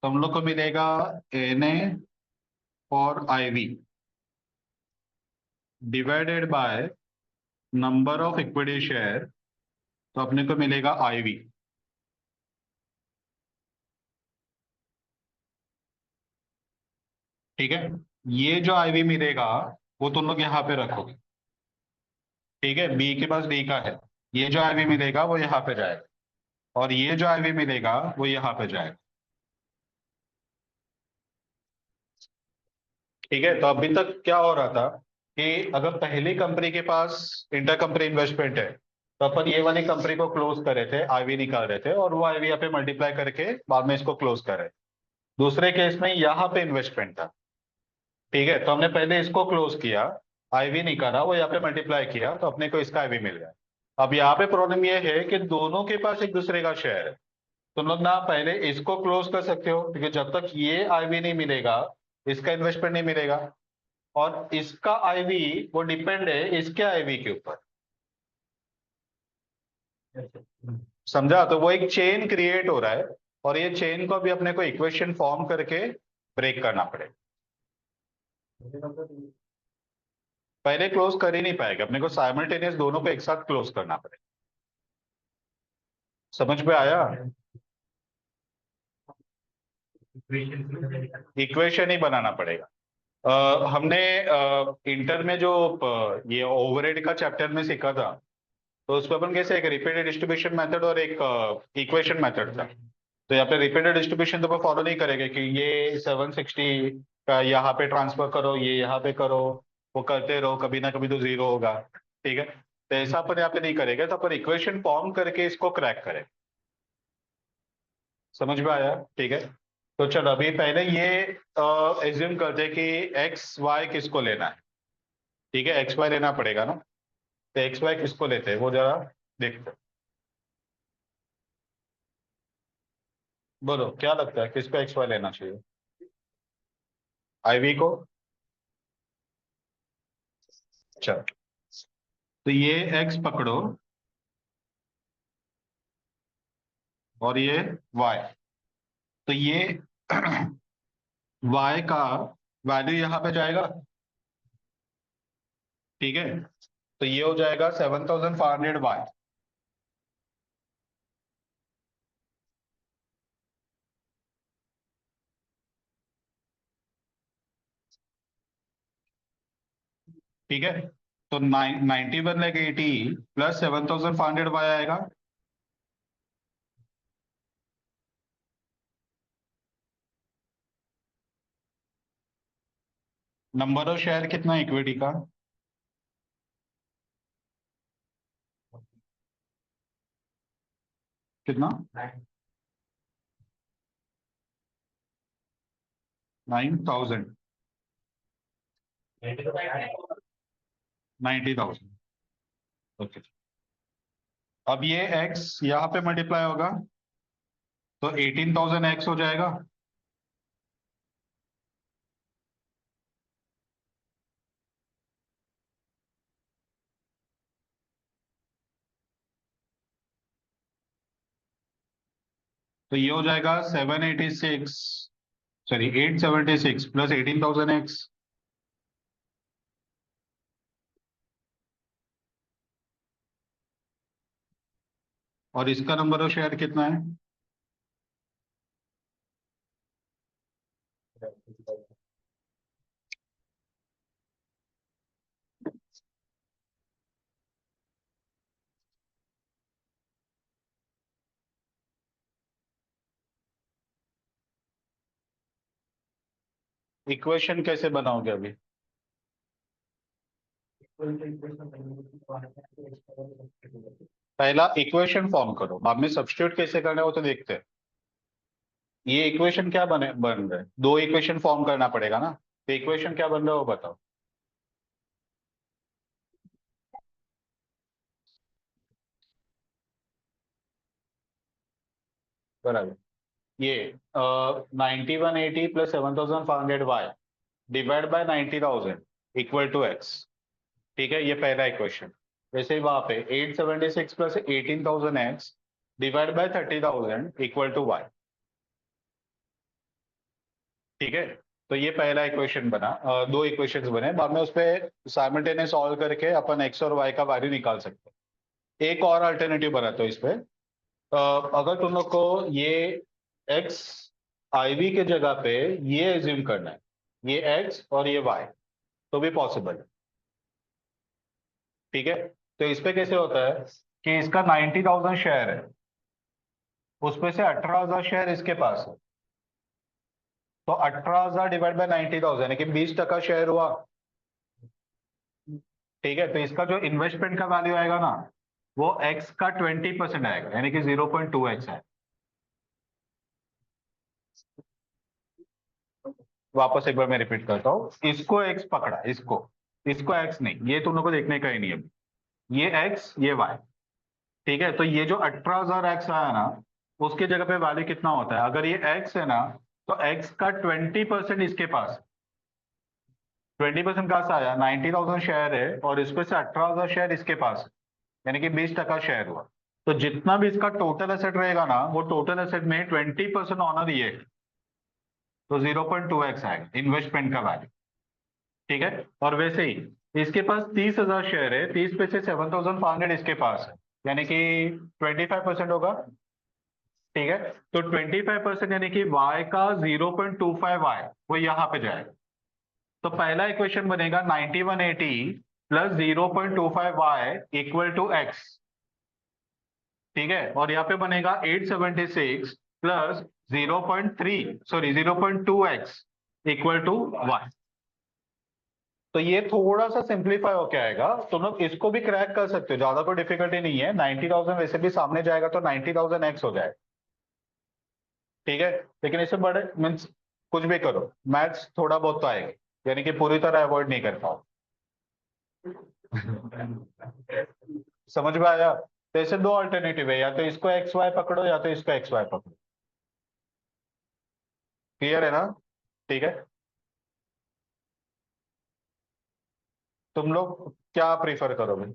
तो हम लोग को मिलेगा एन ए और IV divided by number of equity share. तो अपने को मिलेगा आईवी। ठीक है, ये जो आईवी मिलेगा वो तुम लोग यहाँ पे रखोगे। ठीक है, बी के पास डी का है। ये जो आईवी मिलेगा वो यहाँ पे जाएगा और ये जो आईवी मिलेगा वो यहाँ पे जाएगा। ठीक है, तो अभी तक क्या हो रहा था कि अगर पहली कंपनी के पास इंटर कंपनी इन्वेस्टमेंट है तो अपन ये वाली कंपनी को क्लोज कर रहे थे, आईवी निकाल रहे थे और वो आईवी यहाँ पे मल्टीप्लाई करके बाद में इसको क्लोज कर रहे थे। दूसरे केस में यहाँ पे इन्वेस्टमेंट था। ठीक है, तो हमने पहले इसको क्लोज किया, आईवी निकाला, वो यहाँ पे मल्टीप्लाई किया तो अपने को इसका आईवी मिल गया। अब यहाँ पे प्रॉब्लम ये है कि दोनों के पास एक दूसरे का शेयर है। तुम लोग ना पहले इसको क्लोज कर सकते हो क्योंकि जब तक ये आईवी नहीं मिलेगा इसका इन्वेस्टमेंट नहीं मिलेगा। और इसका आईवी वो डिपेंड है इसके आईवी के ऊपर। समझा? तो वो एक चेन क्रिएट हो रहा है और ये चेन को अभी अपने को इक्वेशन फॉर्म करके ब्रेक करना पड़ेगा। पहले क्लोज कर ही नहीं पाएगा, अपने को साइमल्टेनियस दोनों को एक साथ क्लोज करना पड़ेगा। समझ में आया? इक्वेशन ही बनाना पड़ेगा। हमने इंटर में जो ये ओवरहेड का चैप्टर में सीखा था तो उसमें अपन कैसे एक रिपीटेड डिस्ट्रीब्यूशन मेथड और एक इक्वेशन मेथड था। तो यहाँ पे रिपीटेड डिस्ट्रीब्यूशन तो फॉलो नहीं करेंगे कि ये 760 का यहाँ पे ट्रांसफर करो, ये यहाँ पे करो, वो करते रहो, कभी ना कभी तो जीरो होगा। ठीक है, तो ऐसा अपन यहाँ पे नहीं करेंगे, तो अपन इक्वेशन फॉर्म करके इसको क्रैक करें। समझ में आया? ठीक है, तो चलो अभी पहले ये एज्यूम करते हैं कि एक्स वाई किसको लेना है। ठीक है, एक्स वाई लेना पड़ेगा ना, तो एक्स वाई किसको लेते हैं वो जरा देखते हैं। बोलो क्या लगता है किसको एक्स वाई लेना चाहिए? आईवी को। चलो, तो ये एक्स पकड़ो और ये वाई। तो ये वाई का वैल्यू यहाँ पे जाएगा। ठीक है, तो ये हो जाएगा 7,500 वाई। ठीक है, तो 91,80 प्लस 7,500 वाई आएगा। नंबर ऑफ शेयर कितना इक्विटी का? कितना? 9,000। 90,000। ओके, अब ये x यहाँ पे मल्टीप्लाई होगा तो 18,000 x हो जाएगा। तो ये हो जाएगा 786, सॉरी 876 प्लस 18,000 x। और इसका नंबर ऑफ शेयर कितना है? इक्वेशन कैसे बनाओगे अभी? पहला इक्वेशन फॉर्म करो, बाद में सब्स्टिट्यूट कैसे करना है वो तो देखते हैं। ये इक्वेशन क्या बन रहा है? दो इक्वेशन फॉर्म करना पड़ेगा ना, तो इक्वेशन क्या बन रहा है वो बताओ। बराबर, ये 9180 plus 7500 y divide by 90,000 equal to x। ठीक है, ये पहला इक्वेशन। वैसे ही वहां पे 876 plus 18,000 x divide by 30,000 equal to y। ठीक है, तो ये पहला इक्वेशन बना। दो इक्वेशंस बने, बाद में उस पर साइमल्टेनियस सॉल्व करके अपन x और y का वैल्यू निकाल सकते हैं। एक और अल्टरनेटिव बनाते हो इस पे। अगर तुम लोग को ये x IV के जगह पे ये एज्यूम करना है, ये x और ये y, तो भी पॉसिबल है। ठीक है, तो इस पे कैसे होता है कि इसका 90,000 शेयर है, उसमें से 18,000 शेयर इसके पास है, तो 18,000 डिवाइड बाय 90,000 यानी कि 20% शेयर हुआ। ठीक है, तो इसका जो इन्वेस्टमेंट का वैल्यू आएगा ना, वो x का 20% आएगा, यानी कि 0.2x है। वापस एक बार मैं रिपीट करता हूँ, इसको x पकड़ा, इसको इसको x नहीं, ये तुम लोग को देखने का ही नहीं है। ये x ये y। ठीक है, तो ये जो 18,000 x आया ना, उसके जगह पे वैल्यू कितना होता है? अगर ये x है ना, तो x का 20% इसके पास। 20% कहाँ से आया? 90,000 शेयर है और इसमें से 18,000 शेयर इसके पास है, यानी कि 20% शेयर हुआ। तो जितना भी इसका टोटल एसेट रहेगा ना, वो टोटल एसेट में 20% ऑनर ये है, तो 0.2x आएगा इन्वेस्टमेंट का वैल्यू। ठीक है, और वैसे ही इसके पास 30,000 शेयर है, 30 पे से 7,500 इसके पास है, यानी कि 25% होगा। ठीक है, तो 25% यानी कि y का 0.25y वो यहाँ पे जाएगा। तो पहला इक्वेशन बनेगा 9180 plus 0.25y equal to x। ठीक है, और यहाँ पे बनेगा 876 plus 0.2x equal to y। तो ये थोड़ा सा सिंप्लीफाई होके आएगा, तुम लोग इसको भी क्रैक कर सकते हो, ज्यादा कोई डिफिकल्टी नहीं है। 90,000 वैसे भी सामने जाएगा तो 90,000 x हो जाएगा। ठीक है, लेकिन इससे बड़े मीन्स कुछ भी करो, मैथ्स थोड़ा बहुत तो आएगा, यानी कि पूरी तरह अवॉइड नहीं कर पाओ। समझ में आया? तो ऐसे दो अल्टरनेटिव है, या तो इसको एक्स वाई पकड़ो या तो इसको एक्स वाई पकड़ो। क्लियर है ना? ठीक है, तुम लोग क्या प्रीफर करोगे?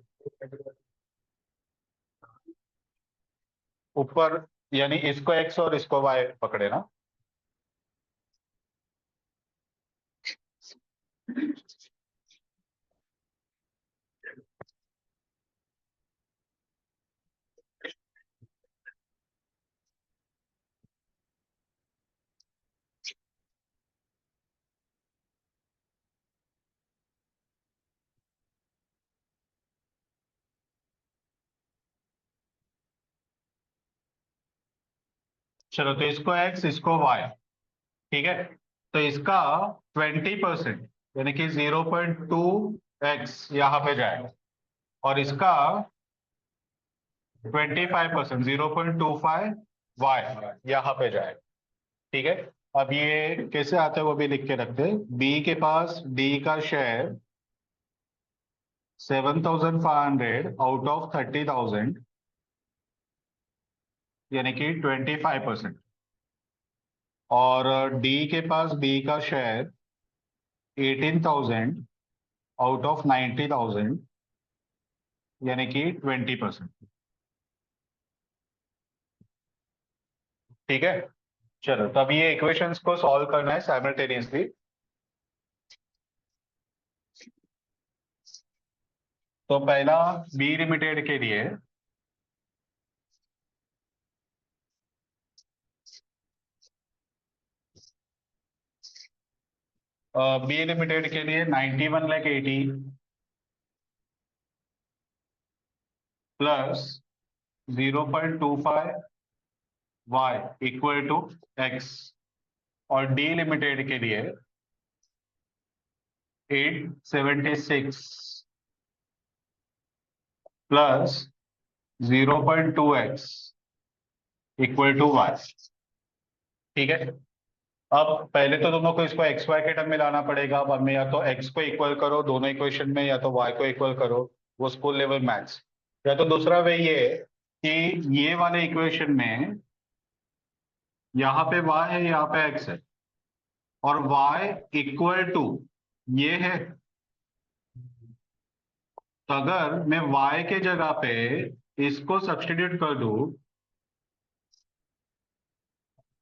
ऊपर यानी इसको एक्स और इसको वाई पकड़े ना? चलो, तो इसको एक्स इसको वाई। ठीक है, तो इसका 20% यानी कि 0.2x यहाँ पे जाएगा, और इसका 25% 0.25y यहाँ पे जाएगा। ठीक है, अब ये कैसे आता है वो भी लिख के रखते हैं। बी के पास डी का शेयर 7,500 आउट ऑफ 30,000 यानी कि 25%। और डी के पास बी का शेयर 18,000 आउट ऑफ 90,000 यानी कि 20%। ठीक है, चलो तो अब ये इक्वेशंस को सॉल्व करना है साइमल्टेनियसली। तो पहला बी लिमिटेड के लिए बी लिमिटेड के लिए 91,80 plus 0.25 Y equal to X. और डी लिमिटेड के लिए 876 plus 0.2x equal to Y. ठीक है, अब पहले तो दोनों को इसको एक्स वाई के टर्म में लाना पड़ेगा। अब हमें या तो एक्स को इक्वल करो दोनों इक्वेशन में, या तो वाई को इक्वल करो, वो स्कूल लेवल मैथ्स। या तो दूसरा वे ये कि ये वाले इक्वेशन में यहाँ पे y है, यहाँ पे x है, और y इक्वल टू ये है। तो अगर मैं y के जगह पे इसको सब्स्टिट्यूट कर दूं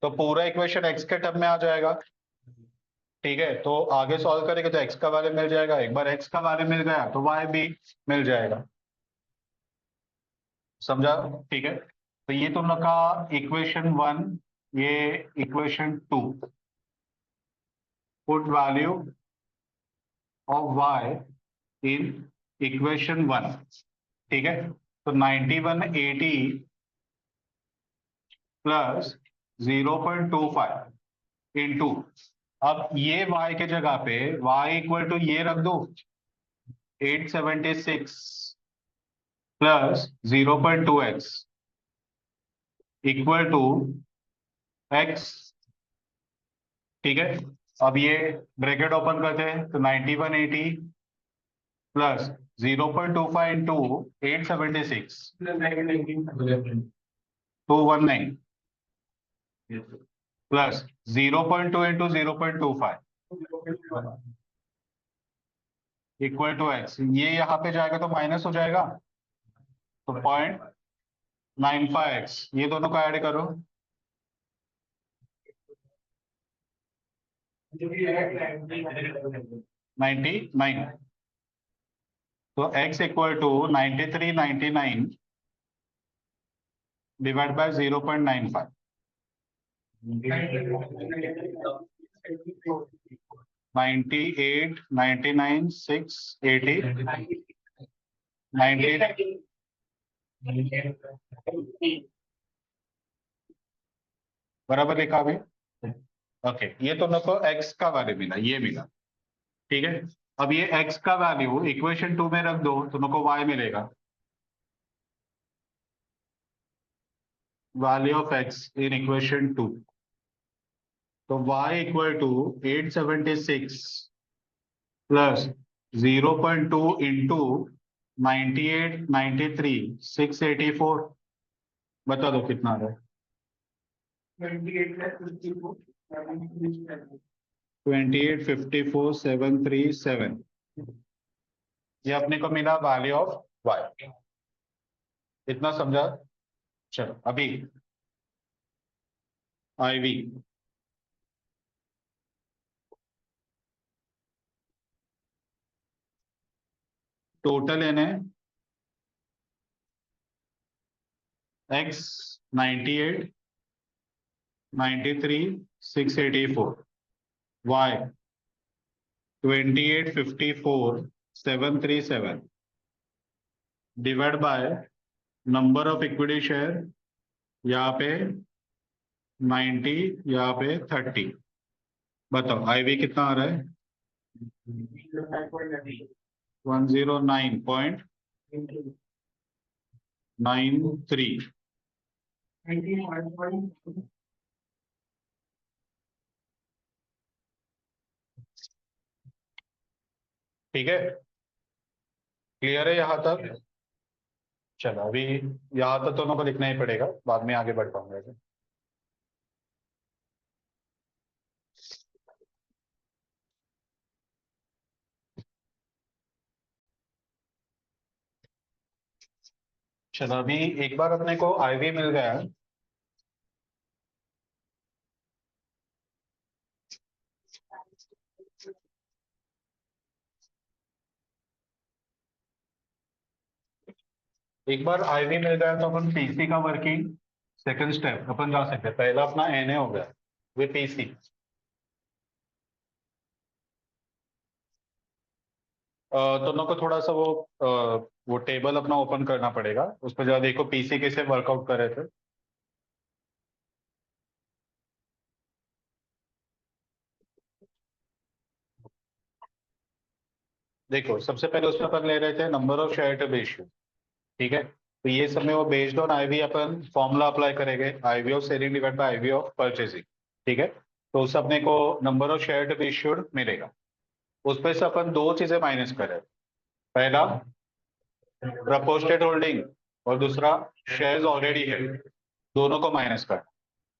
तो पूरा इक्वेशन x के टर्म में आ जाएगा। ठीक है, तो आगे सॉल्व करेंगे तो x का वैल्यू मिल जाएगा। एक बार x का वैल्यू मिल गया तो y भी मिल जाएगा। समझा? ठीक है, तो ये तुम लोग का इक्वेशन 1, ये equation 2। Put value of y in equation 1। ठीक है, तो 9180 प्लस 0.25 इंटू, अब ये y के जगह पे y इक्वल टू ये रख दो 876 plus 0.2x equal to x। ठीक है, अब ये ब्रैकेट ओपन करते हैं तो 9180 plus 0.25 into 876 219 plus 0.2 into 0.25 equal to X. ये यहाँ पे जाएगा तो माइनस हो जाएगा, तो 0.95x। ये दोनों को ऐड करो, 99। तो x equal to 9399 divide by 0.95। 98, 99, 680, 90। बराबर लिखा अभी? ओके, ये तो को x का वैल्यू मिला, ये मिला। ठीक है, अब ये x का वैल्यू इक्वेशन 2 में रख दो तो को y मिलेगा। Value of x in equation 2, तो y equal to 876 plus 0.2 into 98, 93, 684। बता दो कितना आ रहा है? 28,54,737। ये अपने को मिला वैल्यू ऑफ y। इतना समझा? चलो अभी IV टोटल एन है x 98, 93, 684, y 28,54,737 divide by number of equity share, यहाँ पे 90, यहाँ पे 30। बताओ IV कितना आ रहा है? 109.93। ठीक है, क्लियर है यहाँ तक? चलो अभी यहाँ तक दोनों को लिखना ही पड़ेगा, बाद में आगे बढ़ पाऊंगा। चलो अभी एक बार अपने को आईवी मिल गया है। एक बार आईवी मिल गया तो अपन पीसी का वर्किंग सेकंड स्टेप अपन जा सकते हैं। पहला अपना एनए हो गया वे पीसी। दोनों को थोड़ा सा वो टेबल अपना ओपन करना पड़ेगा, उस पर जरा देखो पीसी कैसे वर्कआउट कर रहे थे। देखो सबसे पहले उसमें अपन ले रहे थे number of share to be issue. ठीक है, तो ये समय वो बेस्ड ऑन आईवी अपन फॉर्मूला अप्लाई करेंगे, IV of selling divide by IV of purchasing. ठीक है, तो उससे अपने को number of share to be issued मिलेगा। उस पर से अपन दो चीजें माइनस करें, पहला प्रपोस्टेड होल्डिंग और दूसरा शेयर्स ऑलरेडी है, दोनों को माइनस कर।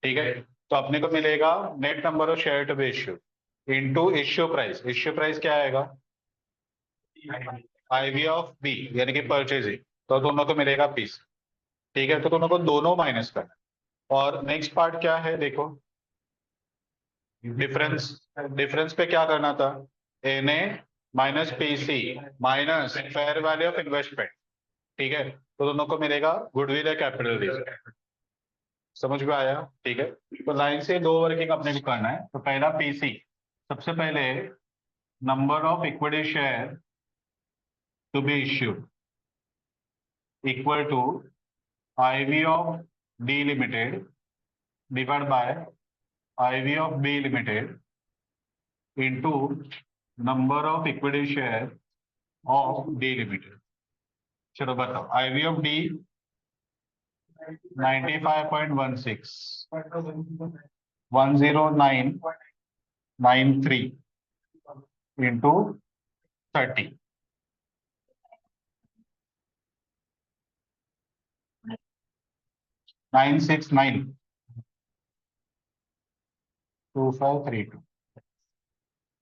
ठीक है, तो अपने को मिलेगा net number of share to be issue into issue price. Issue price क्या आएगा? आईवी ऑफ बी यानी कि परचेजिंग, तो दोनों को मिलेगा पीस। ठीक है, तो दोनों को दोनों माइनस करना। और नेक्स्ट पार्ट क्या है देखो, डिफरेंस। डिफरेंस पे क्या करना था? NA minus PC minus fair value of investment. ठीक है, तो दोनों को मिलेगा गुडविल या कैपिटल रिजर्व। समझ में आया? ठीक है, तो लाइन से दो वर्किंग अपने को करना है। तो पहला पीसी, सबसे पहले number of equity share to be issued equal to IV of D limited divide by IV of B limited into number of equity share of D limited. चलो बताओ, आईवी ऑफ डी 95.16 10993 इंटू 30 9692532।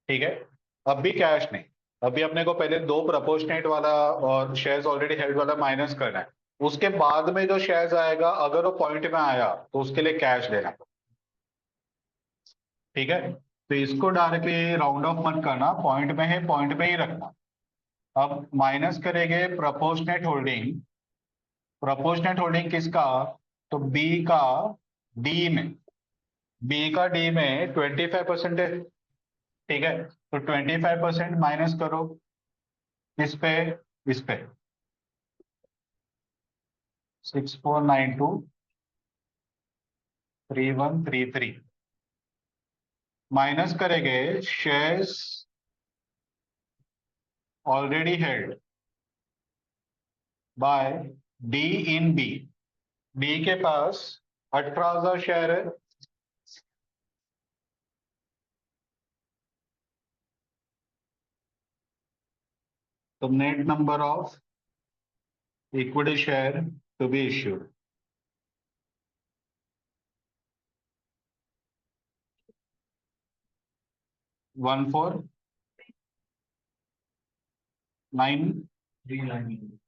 ठीक है, अब भी cash नहीं, अभी अपने को पहले दो प्रपोर्शनेट वाला और शेयर्स ऑलरेडी हेल्ड वाला माइनस करना है। उसके बाद में जो शेयर्स आएगा अगर वो पॉइंट में आया तो उसके लिए कैश देना। ठीक है, तो इसको डायरेक्टली राउंड ऑफ मत करना, पॉइंट में है पॉइंट में ही रखना। अब माइनस करेंगे प्रपोर्शनेट होल्डिंग। प्रपोर्शनेट होल्डिंग किसका? तो बी का डी में, बी का डी में 25% है। ठीक है, तो 25% माइनस करो इस पे, इस पे 64923133 माइनस करेंगे shares already held by D in B. D के पास 18,000 शेयर है, तो net number of equity share to be issued 14,939।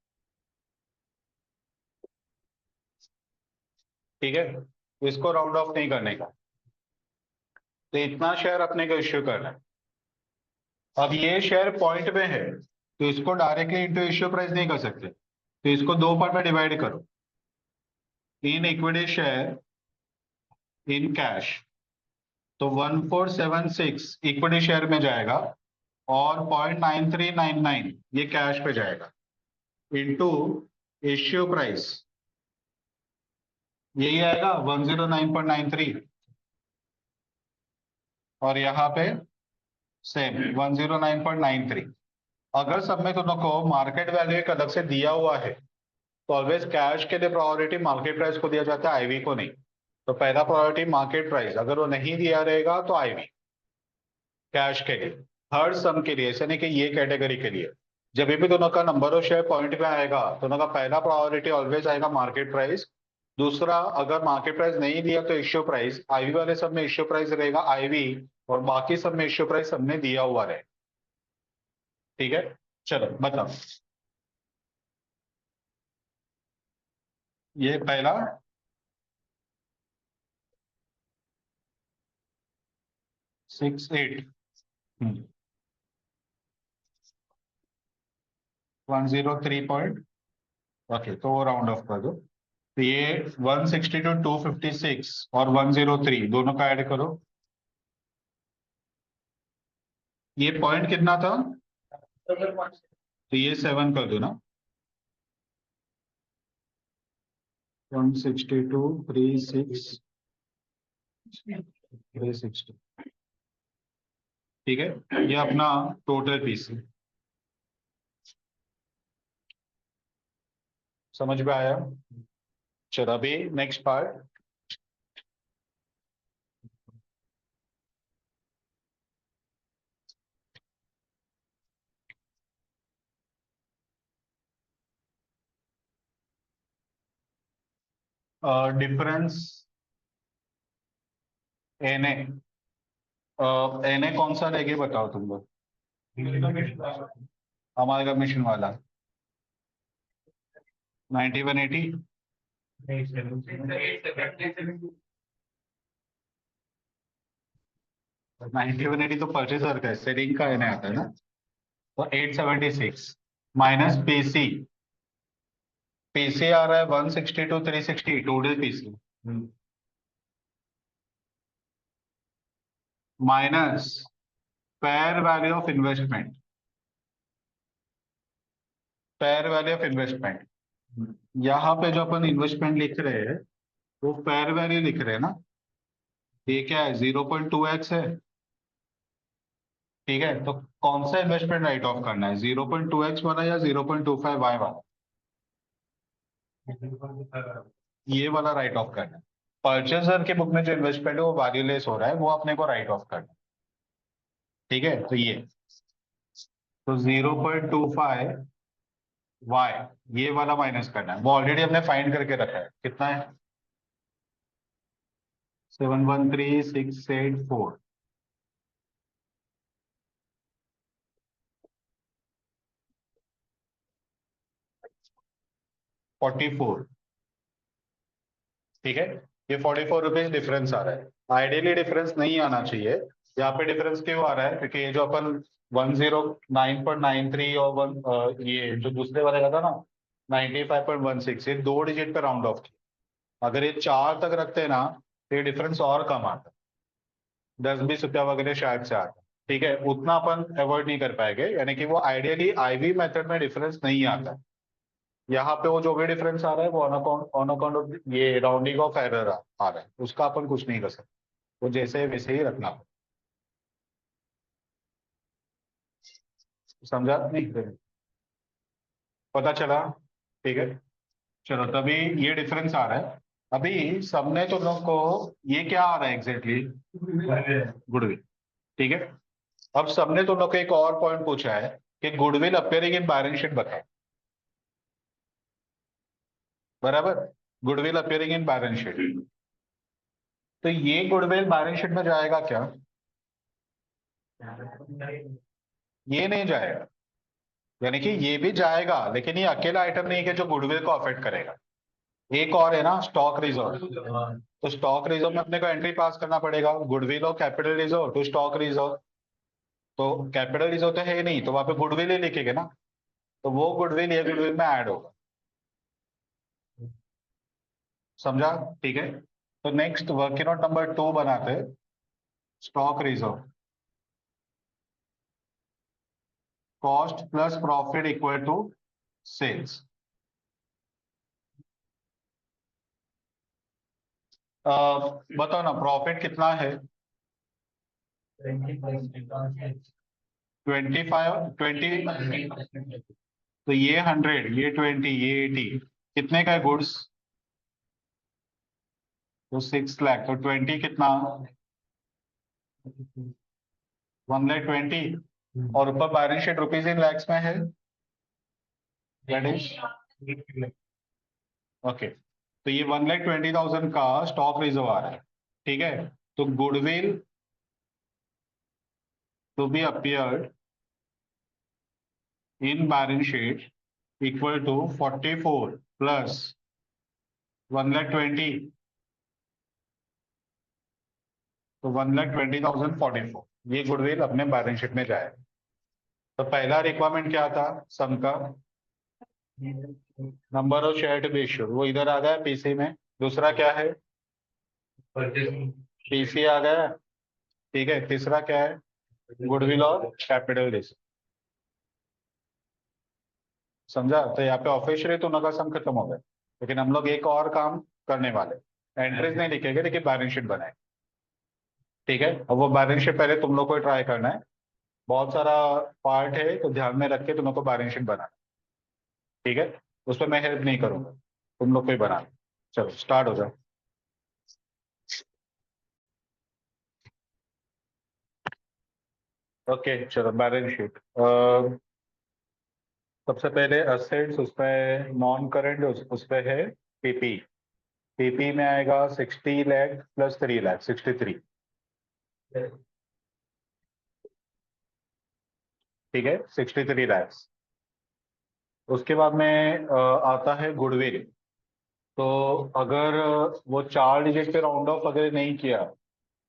ठीक है, तो इसको राउंड ऑफ नहीं करने का, तो इतना शेयर अपने को इश्यू करना है। अब ये शेयर पॉइंट में है तो इसको डायरेक्टली इंटू इश्यू प्राइस नहीं कर सकते, तो इसको दो पार्ट में डिवाइड करो, in equity share in cash. तो 1476 इक्विटी शेयर में जाएगा और 0.9399 ये कैश पे जाएगा इनटू इश्यू प्राइस, यही आएगा 109.93 और यहाँ पे सेम 109.93। अगर सब में दोनों को मार्केट वैल्यू एक अलग से दिया हुआ है तो ऑलवेज कैश के लिए प्रायोरिटी मार्केट प्राइस को दिया जाता है, आईवी को नहीं। तो पहला प्रायोरिटी मार्केट प्राइस, अगर वो नहीं दिया रहेगा तो आईवी कैश के लिए, हर सम के लिए, ऐसे नहीं कि ये कैटेगरी के लिए। जब भी दोनों का नंबर ऑफ शेयर पॉइंट में आएगा, दोनों का पहला प्रायोरिटी ऑलवेज आएगा मार्केट प्राइस। दूसरा, अगर मार्केट प्राइस नहीं दिया तो इश्यू प्राइस। आईवी वाले सब में इश्यू प्राइस रहेगा आईवी, और बाकी सब में इश्यू प्राइस हमने दिया हुआ रहे। ठीक है, चलो बताओ। ये पहला 68, 103 पॉइंट। ओके, तो वो राउंड ऑफ कर दो। तो ये 162, 256 और 103 दोनों का ऐड करो। ये पॉइंट कितना था? तो ये 7 कर दो ना। 162, 36, 360। ठीक है, ये अपना टोटल पीस है। समझ में आया? चलो अभी next part. Difference N A. N A कौन सा लेके बताओ तुम लोग। हमारे कमीशन वाला 9180। 9180 तो परचेसर का है, सेलिंग का एन ए आता है ना। तो 876 माइनस पीसी। पीसी आ रहा है 162, 360 total PC, minus fair value of investment. Fair value of investment, यहाँ पे जो अपन इन्वेस्टमेंट लिख रहे हैं वो फेयर वैल्यू लिख रहे हैं ना। ये क्या है, 0.2x है। ठीक है, तो कौन सा इन्वेस्टमेंट राइट ऑफ करना है, 0.2x वाला या 0.25y वाला? ये वाला राइट ऑफ करना है। परचेजर के बुक में जो इन्वेस्टमेंट है वो वैल्यूलेस हो रहा है, वो अपने को राइट ऑफ करना है। ठीक है, तो ये तो 0.25y ये वाला माइनस करना है। वो ऑलरेडी हमने फाइंड करके रखा है, कितना है? 713684। 44। ठीक है, ये 44 रुपीज डिफरेंस आ रहा है। आइडियली डिफरेंस नहीं आना चाहिए। यहाँ पे डिफरेंस क्यों आ रहा है? क्योंकि ये जो अपन 109.93 और ये जो दूसरे वाले का था ना 95.16, ये 2 डिजिट पे राउंड ऑफ किया। अगर ये 4 तक रखते हैं ना तो ये डिफरेंस और कम आता, 10-20 रुपया वगैरह शायद से आता। ठीक है, उतना अपन अवॉइड नहीं कर पाएंगे, यानी कि वो आइडियली आईवी मेथड में डिफरेंस नहीं आता। यहाँ पे वो जो भी डिफरेंस आ रहा है वो ऑन अकाउंट ऑफ ये राउंडिंग ऑफ एरर आ रहा है, उसका अपन कुछ नहीं कर सकते। वो जैसे है वैसे ही रखना। समझा नहीं? पता चला? ठीक है, चलो तभी ये डिफरेंस आ रहा है। अभी सबने तो लोग को ये क्या आ रहा है एग्जैक्टली? गुडविल। ठीक है, अब सबने तो लोग को एक और पॉइंट पूछा है कि goodwill appearing in balance sheet बताओ। बराबर, goodwill appearing in balance sheet. तो ये गुडविल बैलेंस शीट में जाएगा क्या? ये नहीं जाएगा। यानी कि ये भी जाएगा, लेकिन ये अकेला आइटम नहीं है कि जो गुडविल को अफेक्ट करेगा। एक और है ना, स्टॉक रिजर्व। तो स्टॉक रिजर्व में अपने को एंट्री पास करना पड़ेगा, गुडविल और capital reserve to stock reserve. तो कैपिटल रिजर्व तो है नहीं, तो वहां पे गुडविल ही लिखेंगे ना। तो वो गुडविल ये गुडविल में ऐड होगा। समझा? ठीक है, तो नेक्स्ट वर्किंग नोट नंबर 2 बनाते हैं। Stock reserve, cost plus profit equal to sales. बताओ ना, प्रॉफिट कितना है? 25, 20। तो ये 100, ये 20, ये 80। कितने का है गुड्स? तो 6 लाख, तो 20 कितना? 1,20,000। और ऊपर balance sheet rupees in lakhs में है। That is okay. तो ये 1,20,000 का स्टॉक रिजर्व आ रहा है, ठीक है। तो goodwill to be appeared in balance sheet equal to 44 plus 1,20,000, तो 1,20,044 ये गुडविल अपने बैलेंस शीट में जाएगा। तो पहला रिक्वायरमेंट क्या था सम का, number of share to be issued, वो इधर आ गया पीसी में। दूसरा क्या है, पीसी आ गया, ठीक है। तीसरा क्या है, गुडविल और कैपिटल रिस्क, समझा। तो यहाँ पे ऑफिशियली तो उनका सम खत्म हो गया, लेकिन हम लोग एक और काम करने वाले, एंट्रीज नहीं लिखेंगे लेकिन बैलेंस शीट बनाए, ठीक है। अब वो बैलेंस शीट पहले तुम लोग को ट्राई करना है, बहुत सारा पार्ट है तो ध्यान में रख के तुम लोग को बैलेंस शीट बनाना, ठीक है। उस पर मैं हेल्प नहीं करूंगा, तुम लोग को ही बनाना। चलो स्टार्ट हो जाओ। ओके चलो बैलेंस शीट। सबसे पहले असेट्स, उसमें नॉन करंट उस पे है पीपी। पीपी में आएगा 60 लाख प्लस 3 लाख 63, ठीक है 63 लैक्स। उसके बाद में आता है गुडविल। तो अगर वो 4 डिजिट पे राउंड ऑफ अगर नहीं किया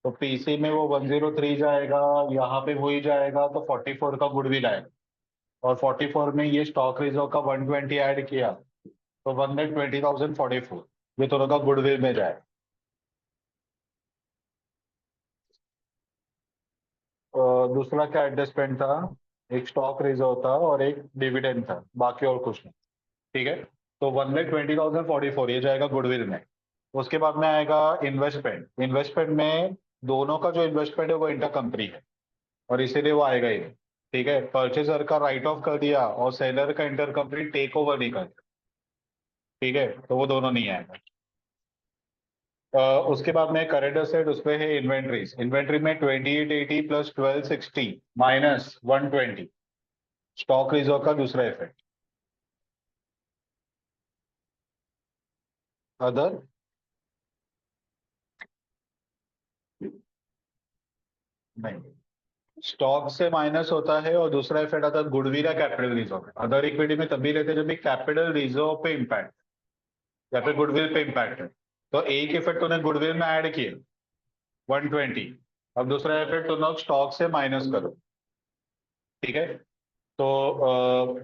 तो पीसी में वो 103 जाएगा, यहाँ पे वही जाएगा तो 44 का गुडविल आएगा। और 44 में ये स्टॉक रिजर्व का 120 ऐड किया तो 1,20,044 ये दोनों का गुडविल में जाए। दूसरा क्या एडजस्टमेंट था, एक स्टॉक रिजर्व था और एक डिविडेंड था, बाकी और कुछ नहीं, ठीक है। तो 1,20,044 ये जाएगा गुडविल में। उसके बाद में आएगा इन्वेस्टमेंट। इन्वेस्टमेंट में दोनों का जो इन्वेस्टमेंट है वो इंटर कंपनी है और इसीलिए वो आएगा ही, ठीक है। परचेजर का राइट ऑफ कर दिया और सेलर का इंटर कंपनी टेक ओवर नहीं कर, ठीक है, तो वो दोनों नहीं आएगा। उसके बाद में करेंट असेट, उसमें है इन्वेंट्रीज। इन्वेंट्री में 2880 प्लस 1260 माइनस 120 स्टॉक रिजर्व का दूसरा इफेक्ट। अदर नहीं, स्टॉक से माइनस होता है और दूसरा इफेक्ट आता है गुडविल या कैपिटल रिजर्व। अदर इक्विटी में तभी लेते हैं जब भी कैपिटल रिजर्व पे इम्पैक्ट या फिर गुडविल पे इम्पैक्ट है। तो एक इफेक्ट उन्हें गुडविल में ऐड किए 120, अब दूसरा इफेक्ट तुम लोग स्टॉक से माइनस करो, ठीक है। तो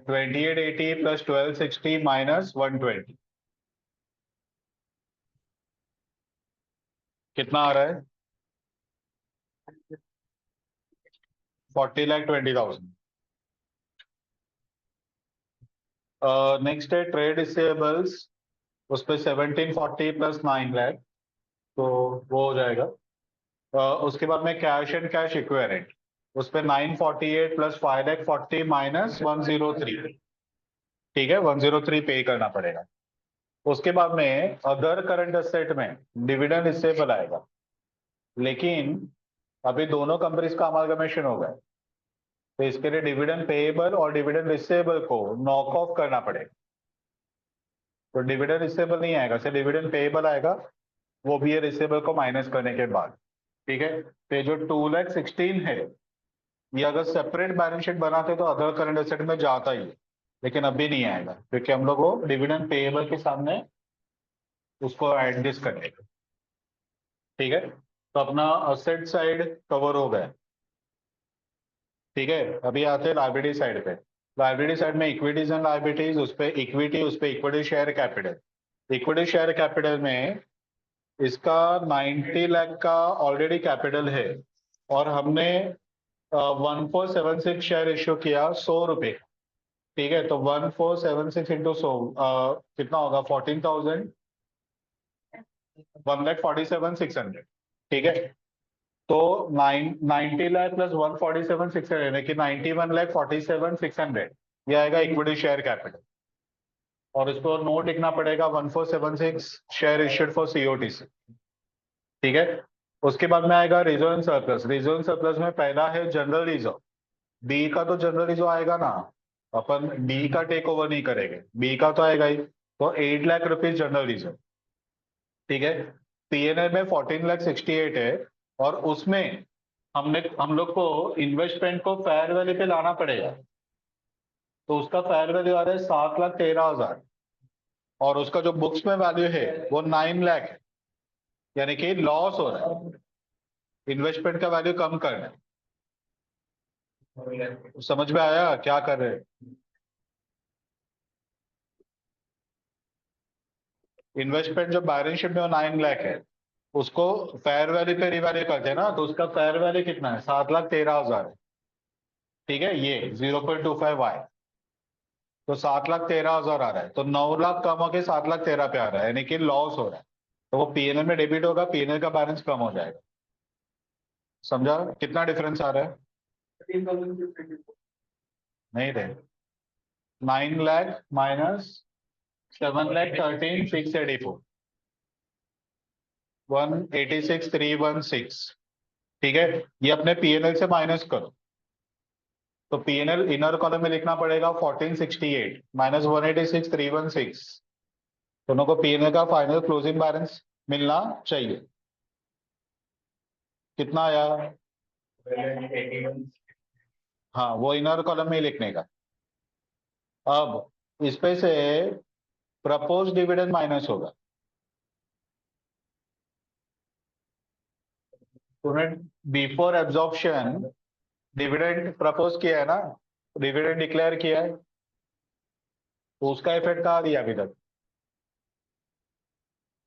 2880 प्लस 1260 माइनस 120 कितना आ रहा है, 40,20,000। नेक्स्ट है ट्रेड रिसीवेबल्स, उस पर 1740 प्लस 9 लाख, तो वो हो जाएगा। उसके बाद में कैश एंड कैश इक्विवेलेंट, उस पर 948 प्लस 5,40 माइनस 103, ठीक है 103 पे करना पड़ेगा। उसके बाद में अदर करंट असेट में डिविडेंड रिसीवेबल आएगा, लेकिन अभी दोनों कंपनीज का अमालगमेशन हो गया तो इसके लिए डिविडेंड पेएबल और डिविडेंड रिसीवेबल को नॉक ऑफ करना पड़ेगा। तो डिविडेंड रिसीवेबल नहीं आएगा, सिर्फ डिविडेंड पेएबल आएगा, वो भी ये रिसीवेबल को माइनस करने के बाद, ठीक है। तो ये जो 2,16 है ये अगर सेपरेट बैलेंस शीट बनाते तो अदर करंट एसेट में जाता ही है, लेकिन अभी नहीं आएगा क्योंकि हम लोग को डिविडेंड पेएबल के सामने उसको एडजस्ट करेंगे, ठीक है। तो अपना असेट साइड कवर हो गया, ठीक है। अभी आते हैं लाइबिलिटी साइड पे। लाइबिलिटी साइड में इक्विटीज एंड लाइबिलिटीज, उस पे इक्विटी, उस पे equity share capital. Equity share capital में इसका 90 लाख का ऑलरेडी कैपिटल है और हमने 1476 शेयर इश्यू किया 100 रुपए, ठीक है। तो 1476 इंटू 100 कितना होगा, 14,000, 1,47,600, ठीक है। तो 90 लाख प्लस 147,600 यानी कि 91,47,600 ये आएगा इक्विटी शेयर कैपिटल। और इसको नोट लिखना पड़ेगा 1476 शेयर इश्यूड फॉर सीओटीसी, ठीक है। उसके बाद में आएगा reserve and surplus. Reserve and surplus में पहला है जनरल रिजर्व, बी का तो जनरल रिजर्व आएगा ना, अपन डी का टेक ओवर नहीं करेंगे, बी का तो आएगा ही। तो 8 लाख रुपीज जनरल रिजर्व, ठीक है। पीएनएल में 14 लाख 68 है, और उसमें हम लोग को इन्वेस्टमेंट को फेयर वैल्यू पे लाना पड़ेगा। तो उसका फेयर वैल्यू आ रहा है 7,13,000, और उसका जो बुक्स में वैल्यू है वो 9 लाख है, यानी कि लॉस हो रहा है। इन्वेस्टमेंट का वैल्यू कम करना है। समझ में आया क्या कर रहे हैं? इन्वेस्टमेंट जो बैलेंस शीट में वो 9 लाख है, उसको फेयर वैल्यू पे रिवैल्यू करते हैं ना, तो उसका फेयर वैल्यू कितना है? 7,13,000 है, ठीक है। ये 0.25 तो 7,13,000 आ रहा है, तो 9 लाख कम होके 7,13,000 पे आ रहा है, यानी कि लॉस हो रहा है। तो वो पीएनएल में डेबिट होगा, पीएनएल का बैलेंस कम हो जाएगा। समझा कितना डिफरेंस आ रहा है? नहीं थे। 9 लाख माइनस 7,13,684, 186,316, ठीक है। ये अपने पीएनएल से माइनस करो। तो पीएनएल इनर कॉलम में लिखना पड़ेगा 1468 माइनस 186,316। दोनों को पीएनएल का फाइनल क्लोजिंग बैलेंस मिलना चाहिए। कितना आया? हाँ, वो इनर कॉलम में ही लिखने का। अब इस पे से प्रपोज डिविडेंड माइनस होगा। तूने बिफोर एब्जॉर्प्शन डिविडेंड प्रपोज किया है ना, डिविडेंड डिक्लेयर किया है, तो उसका इफेक्ट कहाँ दिया अभी तक?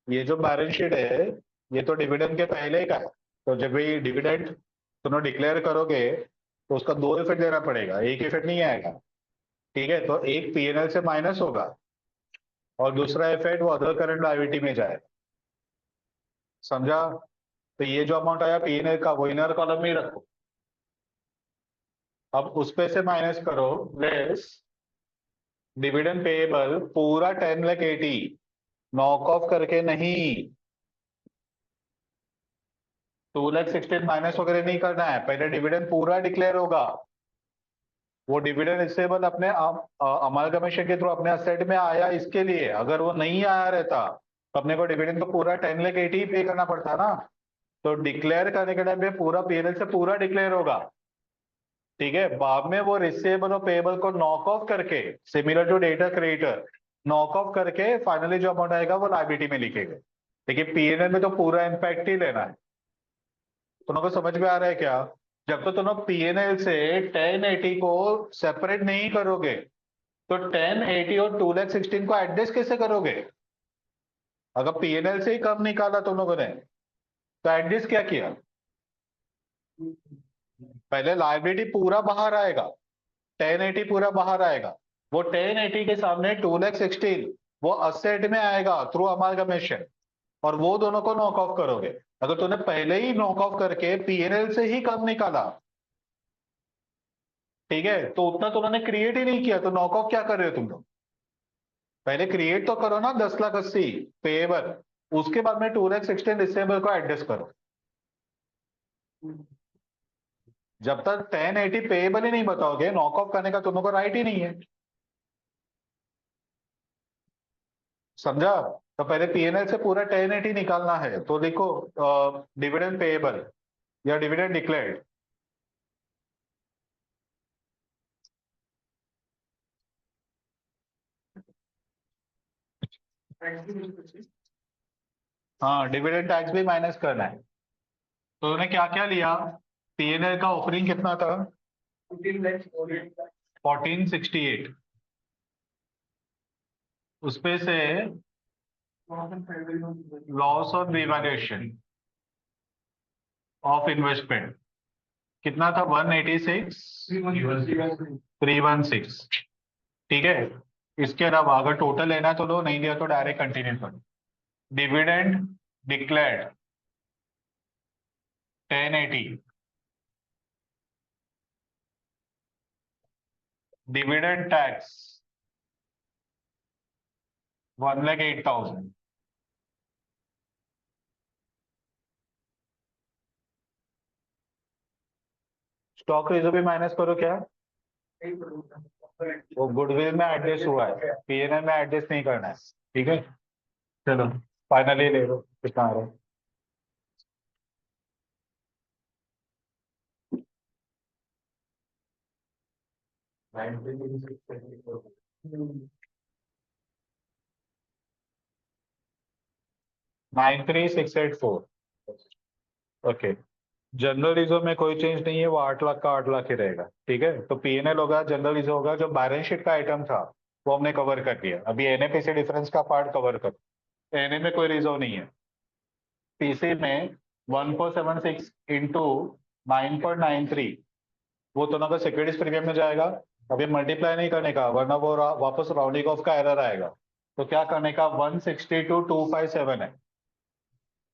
ये जो बैलेंस शीट है, ये तो डिविडेंड के पहले का है। तो जब भी डिविडेंड तुम डिक्लेयर करोगे, तो उसका दो इफेक्ट देना पड़ेगा, एक इफेक्ट नहीं आएगा, ठीक है। तो एक पीएनएल से माइनस होगा, और दूसरा इफेक्ट वो अदर करंट लायबिलिटी में जाएगा। समझा? तो ये जो अमाउंट आया पीएनएल का, वो इनर कॉलम में ही रखो। अब उस पे से माइनस करो लेस डिविडेंड पेएबल, पूरा 10,80,000 नॉक ऑफ करके नहीं। 2,16,000 माइनस वगैरह नहीं करना है, पहले डिविडेंड पूरा डिक्लेयर होगा। वो डिविडेंड रिसीवेबल अपने अमालगमेशन के थ्रू अपने असेट में आया, इसके लिए। अगर वो नहीं आया रहता तो अपने को डिविडेंड तो पूरा 10,80,000 पे करना पड़ता ना। तो डिक्लेयर करने के टाइम पे पूरा पीएनएल से पूरा डिक्लेयर होगा, ठीक है। बाद में वो रिसीवेबल और पेएबल को नॉक ऑफ करके, similar to debtor creditor, knock off करके फाइनली जो अमाउंट आएगा वो लायबिलिटी में लिखेगा। लेकिन पीएनएल में तो पूरा इम्पैक्ट ही लेना है। तुमको समझ में आ रहा है क्या? जब तो तुम पीएनएल से 1080 को सेपरेट नहीं करोगे, तो 1080 और 2,16,000 को एडजस्ट कैसे करोगे? अगर पीएनएल से ही कम निकाला तुम लोगों ने, तो एडजस्ट क्या किया? पहले लायबिलिटी पूरा बाहर आएगा, 1080 पूरा बाहर आएगा। वो 1080 के सामने 2,16,000 वो असेट में आएगा थ्रू अमालगमेशन, और वो दोनों को नॉक ऑफ करोगे। अगर तूने पहले ही नॉक ऑफ करके पीएनएल से ही कम निकाला, ठीक है, तो उतना तो उन्होंने क्रिएट ही नहीं किया, तो नॉक ऑफ क्या कर रहे हो तुम लोग? पहले क्रिएट तो करो ना 10,80,000 पेएबल, उसके बाद में 2,16,000 रिसीवेबल को एडजस्ट करो। जब तक 1080 पेएबल ही नहीं बताओगे, नॉक ऑफ करने का तुम लोग को राइट ही नहीं है। समझा? तो पहले पीएनएल से पूरा 1080 निकालना है, तो देखो डिविडेंड पेएबल या डिविडेंड डिक्लेयर्ड। हाँ, डिविडेंड टैक्स भी माइनस करना है। तो उन्होंने क्या क्या लिया? पीएनएल का ओपनिंग कितना था? 1468। उसपे से loss on revaluation of investment कितना था? 186,316, ठीक है। इसके अलावा अगर टोटल लेना है तो लो, नहीं लिया तो डायरेक्ट कंटिन्यू करो। Dividend declared 1080, dividend tax 1,08,000, stock reserve भी माइनस करो क्या? वो गुडविल में एडजस्ट हुआ है, पीएनएल में एडजस्ट नहीं करना है। ठीक है, चलो फाइनली ले लो कितना आ रहा है। 93684। ओके, जनरल रिजर्व में कोई चेंज नहीं है, वो 8 लाख का 8 लाख ही रहेगा। ठीक है, तो पीएनएल होगा, जनरल रिजर्व होगा, जो बैलेंस शीट का आइटम था वो हमने कवर कर दिया। अभी एनएपीसी डिफरेंस का पार्ट कवर कर। एनए में कोई रिजर्व नहीं है। पीसी में 1476 इंटू 9.93, वो दोनों का सिक्योरिटीज प्रीमियम में जाएगा। अभी मल्टीप्लाई नहीं करने का, वरना वो वापस राउंडिंग ऑफ का एरर आएगा। तो क्या करने का, 162,257 है,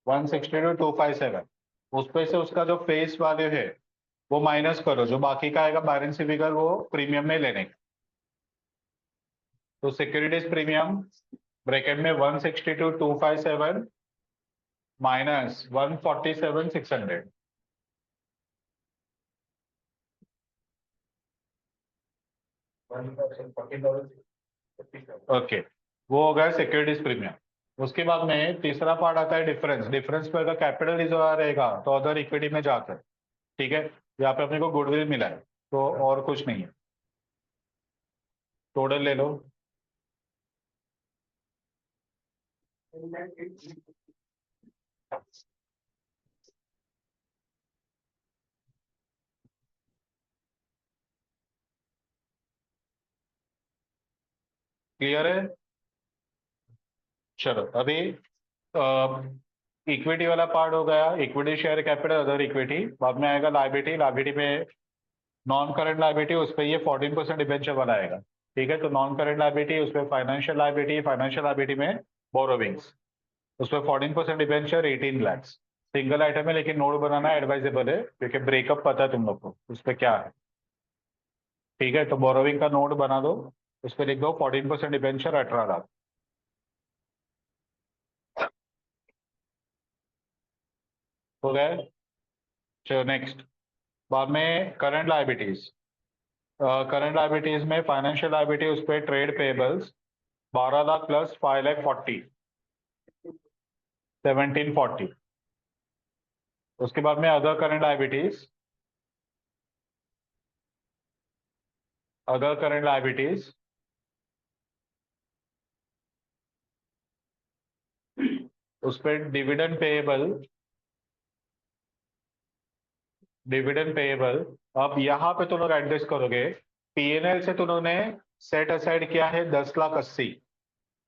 162,257। उस पे से उसका जो फेस वैल्यू है वो माइनस करो, जो बाकी का आएगा बैलेंस फिगर वो प्रीमियम में लेने का। तो सिक्योरिटीज प्रीमियम ब्रैकेट में 162,257 माइनस 147,600। 1,14,57। ओके, वो हो गया सिक्योरिटीज प्रीमियम। उसके बाद में तीसरा पार्ट आता है डिफरेंस। डिफरेंस पे अगर कैपिटल रिजर्व रहेगा तो अदर इक्विटी में जाकर। ठीक है, यहाँ पे अपने को गुडविल मिला है, तो और कुछ नहीं है। टोटल ले लो। क्लियर है? चलो अभी इक्विटी वाला पार्ट हो गया, equity share capital other equity. बाद में आएगा लाइबिलिटी। लाइबिलिटी में नॉन करंट लाइबिलिटी, उस पर ये 14% डिबेंचर वाला आएगा। ठीक है, तो नॉन करंट लाइबिलिटी, उस पर फाइनेंशियल लाइबिलिटी, फाइनेंशियल लाइबिलिटी में बोरोविंग्स, उस पर 14% डिबेंचर 18 lakhs। सिंगल आइटम है लेकिन नोट बनाना एडवाइजेबल है, क्योंकि ब्रेकअप पता है तुम लोग को उस पर क्या है। ठीक है, तो बोरोविंग का नोट बना दो, उस पर लिख दो 14% डिबेंचर 18 लाख। हो गए? चलो नेक्स्ट। बाद में करंट लाइबिलिटीज। करंट लाइबिलिटीज में फाइनेंशियल लाइबिलिटी, उस पर ट्रेड पेबल्स 12 लाख प्लस 5,40,000, 1740। उसके बाद में other current liabilities, other current liabilities उस पर डिविडेंड पेएबल, डिविडेंड पेएबल। अब यहाँ पे तुम लोग एडजस्ट करोगे। पीएनएल से तुमने सेट असाइड किया है 10,80,000,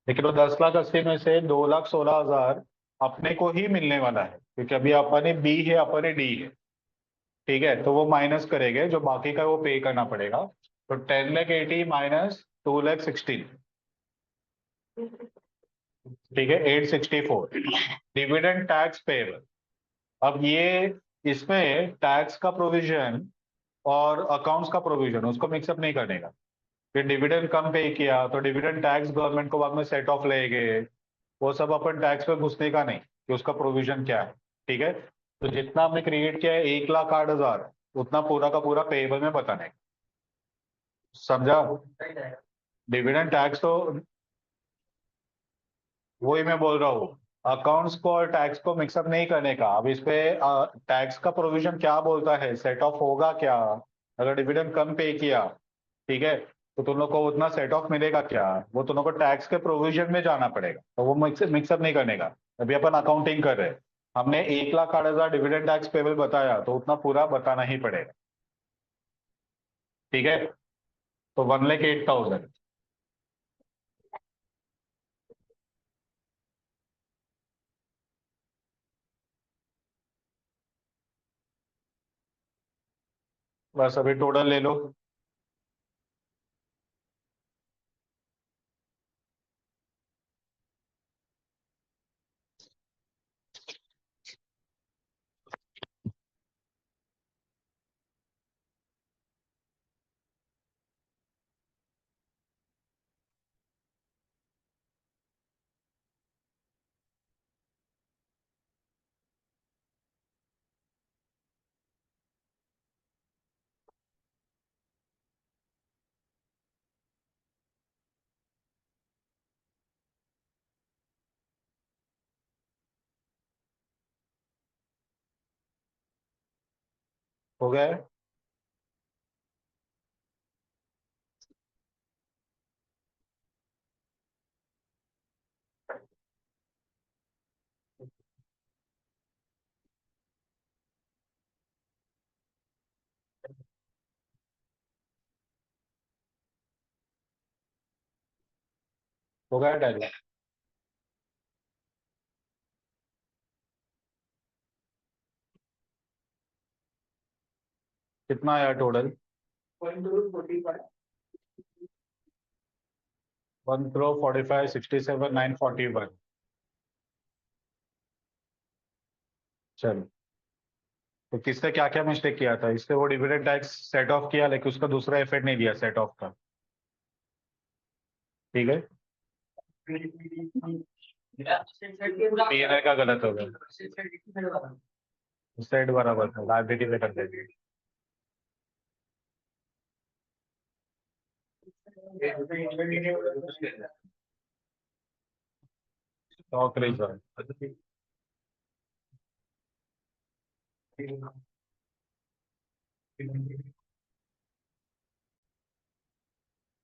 लेकिन वो 10,80,000 में से 2,16,000 अपने को ही मिलने वाला है, क्योंकि अभी अपने बी है, अपने डी है। ठीक है, तो वो माइनस करेंगे, जो बाकी का वो पे करना पड़ेगा। तो 10,80,000 माइनस 2,16,000, ठीक है, 864 डिविडेंड टैक्स पेएबल। अब ये इसमें टैक्स का प्रोविजन और अकाउंट्स का प्रोविजन, उसको मिक्सअप नहीं करने का। फिर डिविडेंड कम पे किया तो डिविडेंड टैक्स गवर्नमेंट को बाद में सेट ऑफ लेंगे, वो सब अपन टैक्स पे घुसने का नहीं, कि उसका प्रोविजन क्या है। ठीक है, तो जितना हमने क्रिएट किया है 1,08,000, उतना पूरा का पूरा पेएबल में बताने का। समझा? डिविडेंड टैक्स तो वही मैं बोल रहा हूँ, अकाउंट्स को और टैक्स को मिक्सअप नहीं करने का। अब इस पे टैक्स का प्रोविजन क्या बोलता है, सेट ऑफ होगा क्या, अगर डिविडेंड कम पे किया, ठीक है, तो तुम लोग को उतना सेट ऑफ मिलेगा क्या, वो तुम लोग को टैक्स के प्रोविजन में जाना पड़ेगा। तो वो मिक्सअप नहीं करने का। अभी अपन अकाउंटिंग कर रहे हैं, हमने 1,08,000 डिविडेंड टैक्स पेबल बताया, तो उतना पूरा बताना ही पड़ेगा। ठीक है, तो 1,08,000। बस अभी टोटल ले लो। हो गया है? हो गया टैली? कितना आया टोटल? 1 crore 45. 1 crore 45, 67, 941। चलो, तो किसने क्या क्या मिस्टेक किया था? इससे वो डिविडेंड टैक्स सेट ऑफ किया, लेकिन उसका दूसरा इफेक्ट नहीं दिया सेट ऑफ का। ठीक है, पीएनआई का गलत हो गया। सेट बराबर था, लाइबिलिटी पे कर देंगे। स्टॉक रिजर्व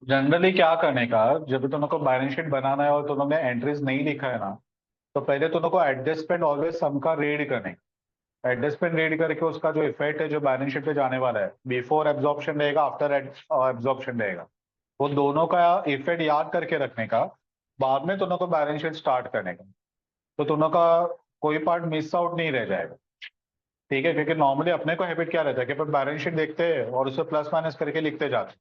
जनरली क्या करने का, जब तुमको बैलेंस शीट बनाना है और तुमने एंट्रीज नहीं लिखा है ना, तो पहले तुमको एडजस्टमेंट ऑलवेज सम का रीड करने। एडजस्टमेंट रीड करके उसका जो इफेक्ट है जो बैलेंस शीट पे जाने वाला है, बिफोर एब्जॉर्प्शन रहेगा, आफ्टर एब्जॉर्प्शन रहेगा, वो दोनों का इफेक्ट याद करके रखने का। बाद में तुमको बैलेंस शीट स्टार्ट करने का, तो तुमको का कोई पार्ट मिस आउट नहीं रह जाएगा। ठीक है, क्योंकि नॉर्मली अपने को हैबिट क्या रहता है कि अपन बैलेंस शीट देखते हैं और उसे प्लस माइनस करके लिखते जाते हैं।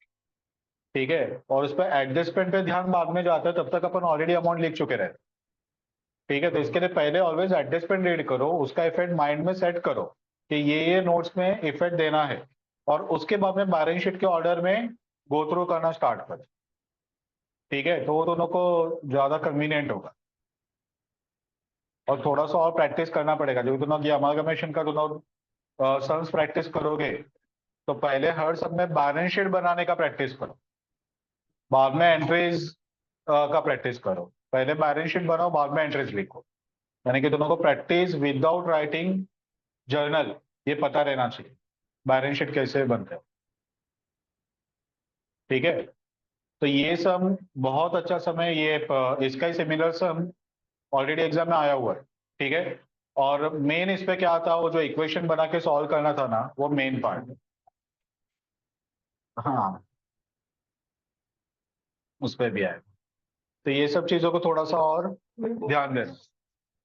ठीक है, और उस पर एडजस्टमेंट पे ध्यान बाद में जाता है, तब तक अपन ऑलरेडी अमाउंट लिख चुके रहते हैं। ठीक है, तो इसके लिए पहले ऑलवेज एडजस्टमेंट रीड करो, उसका इफेक्ट माइंड में सेट करो कि ये नोट्स में इफेक्ट देना है, और उसके बाद में बैलेंस शीट के ऑर्डर में गो थ्रू करना स्टार्ट करो। ठीक है, तो वो दोनों को ज्यादा कन्वीनियंट होगा। और थोड़ा सा और प्रैक्टिस करना पड़ेगा, जो तुम ये अमालगमेशन का तुम सम्स प्रैक्टिस करोगे, तो पहले हर सब में बैलेंस शीट बनाने का प्रैक्टिस करो, बाद में एंट्रीज का प्रैक्टिस करो। पहले बैलेंस शीट बनाओ, बाद में एंट्रीज लिखो। यानी कि तुमको प्रैक्टिस विदाउट राइटिंग जर्नल ये पता रहना चाहिए बैलेंस शीट कैसे बनते हैं। ठीक है, तो ये सब बहुत अच्छा समय, ये इसका ही सिमिलर सम ऑलरेडी एग्जाम में आया हुआ है। ठीक है, और मेन इस पे क्या था, वो जो इक्वेशन बना के सॉल्व करना था ना, वो मेन पार्ट। हाँ, उस पे भी आया। तो ये सब चीजों को थोड़ा सा और ध्यान देना।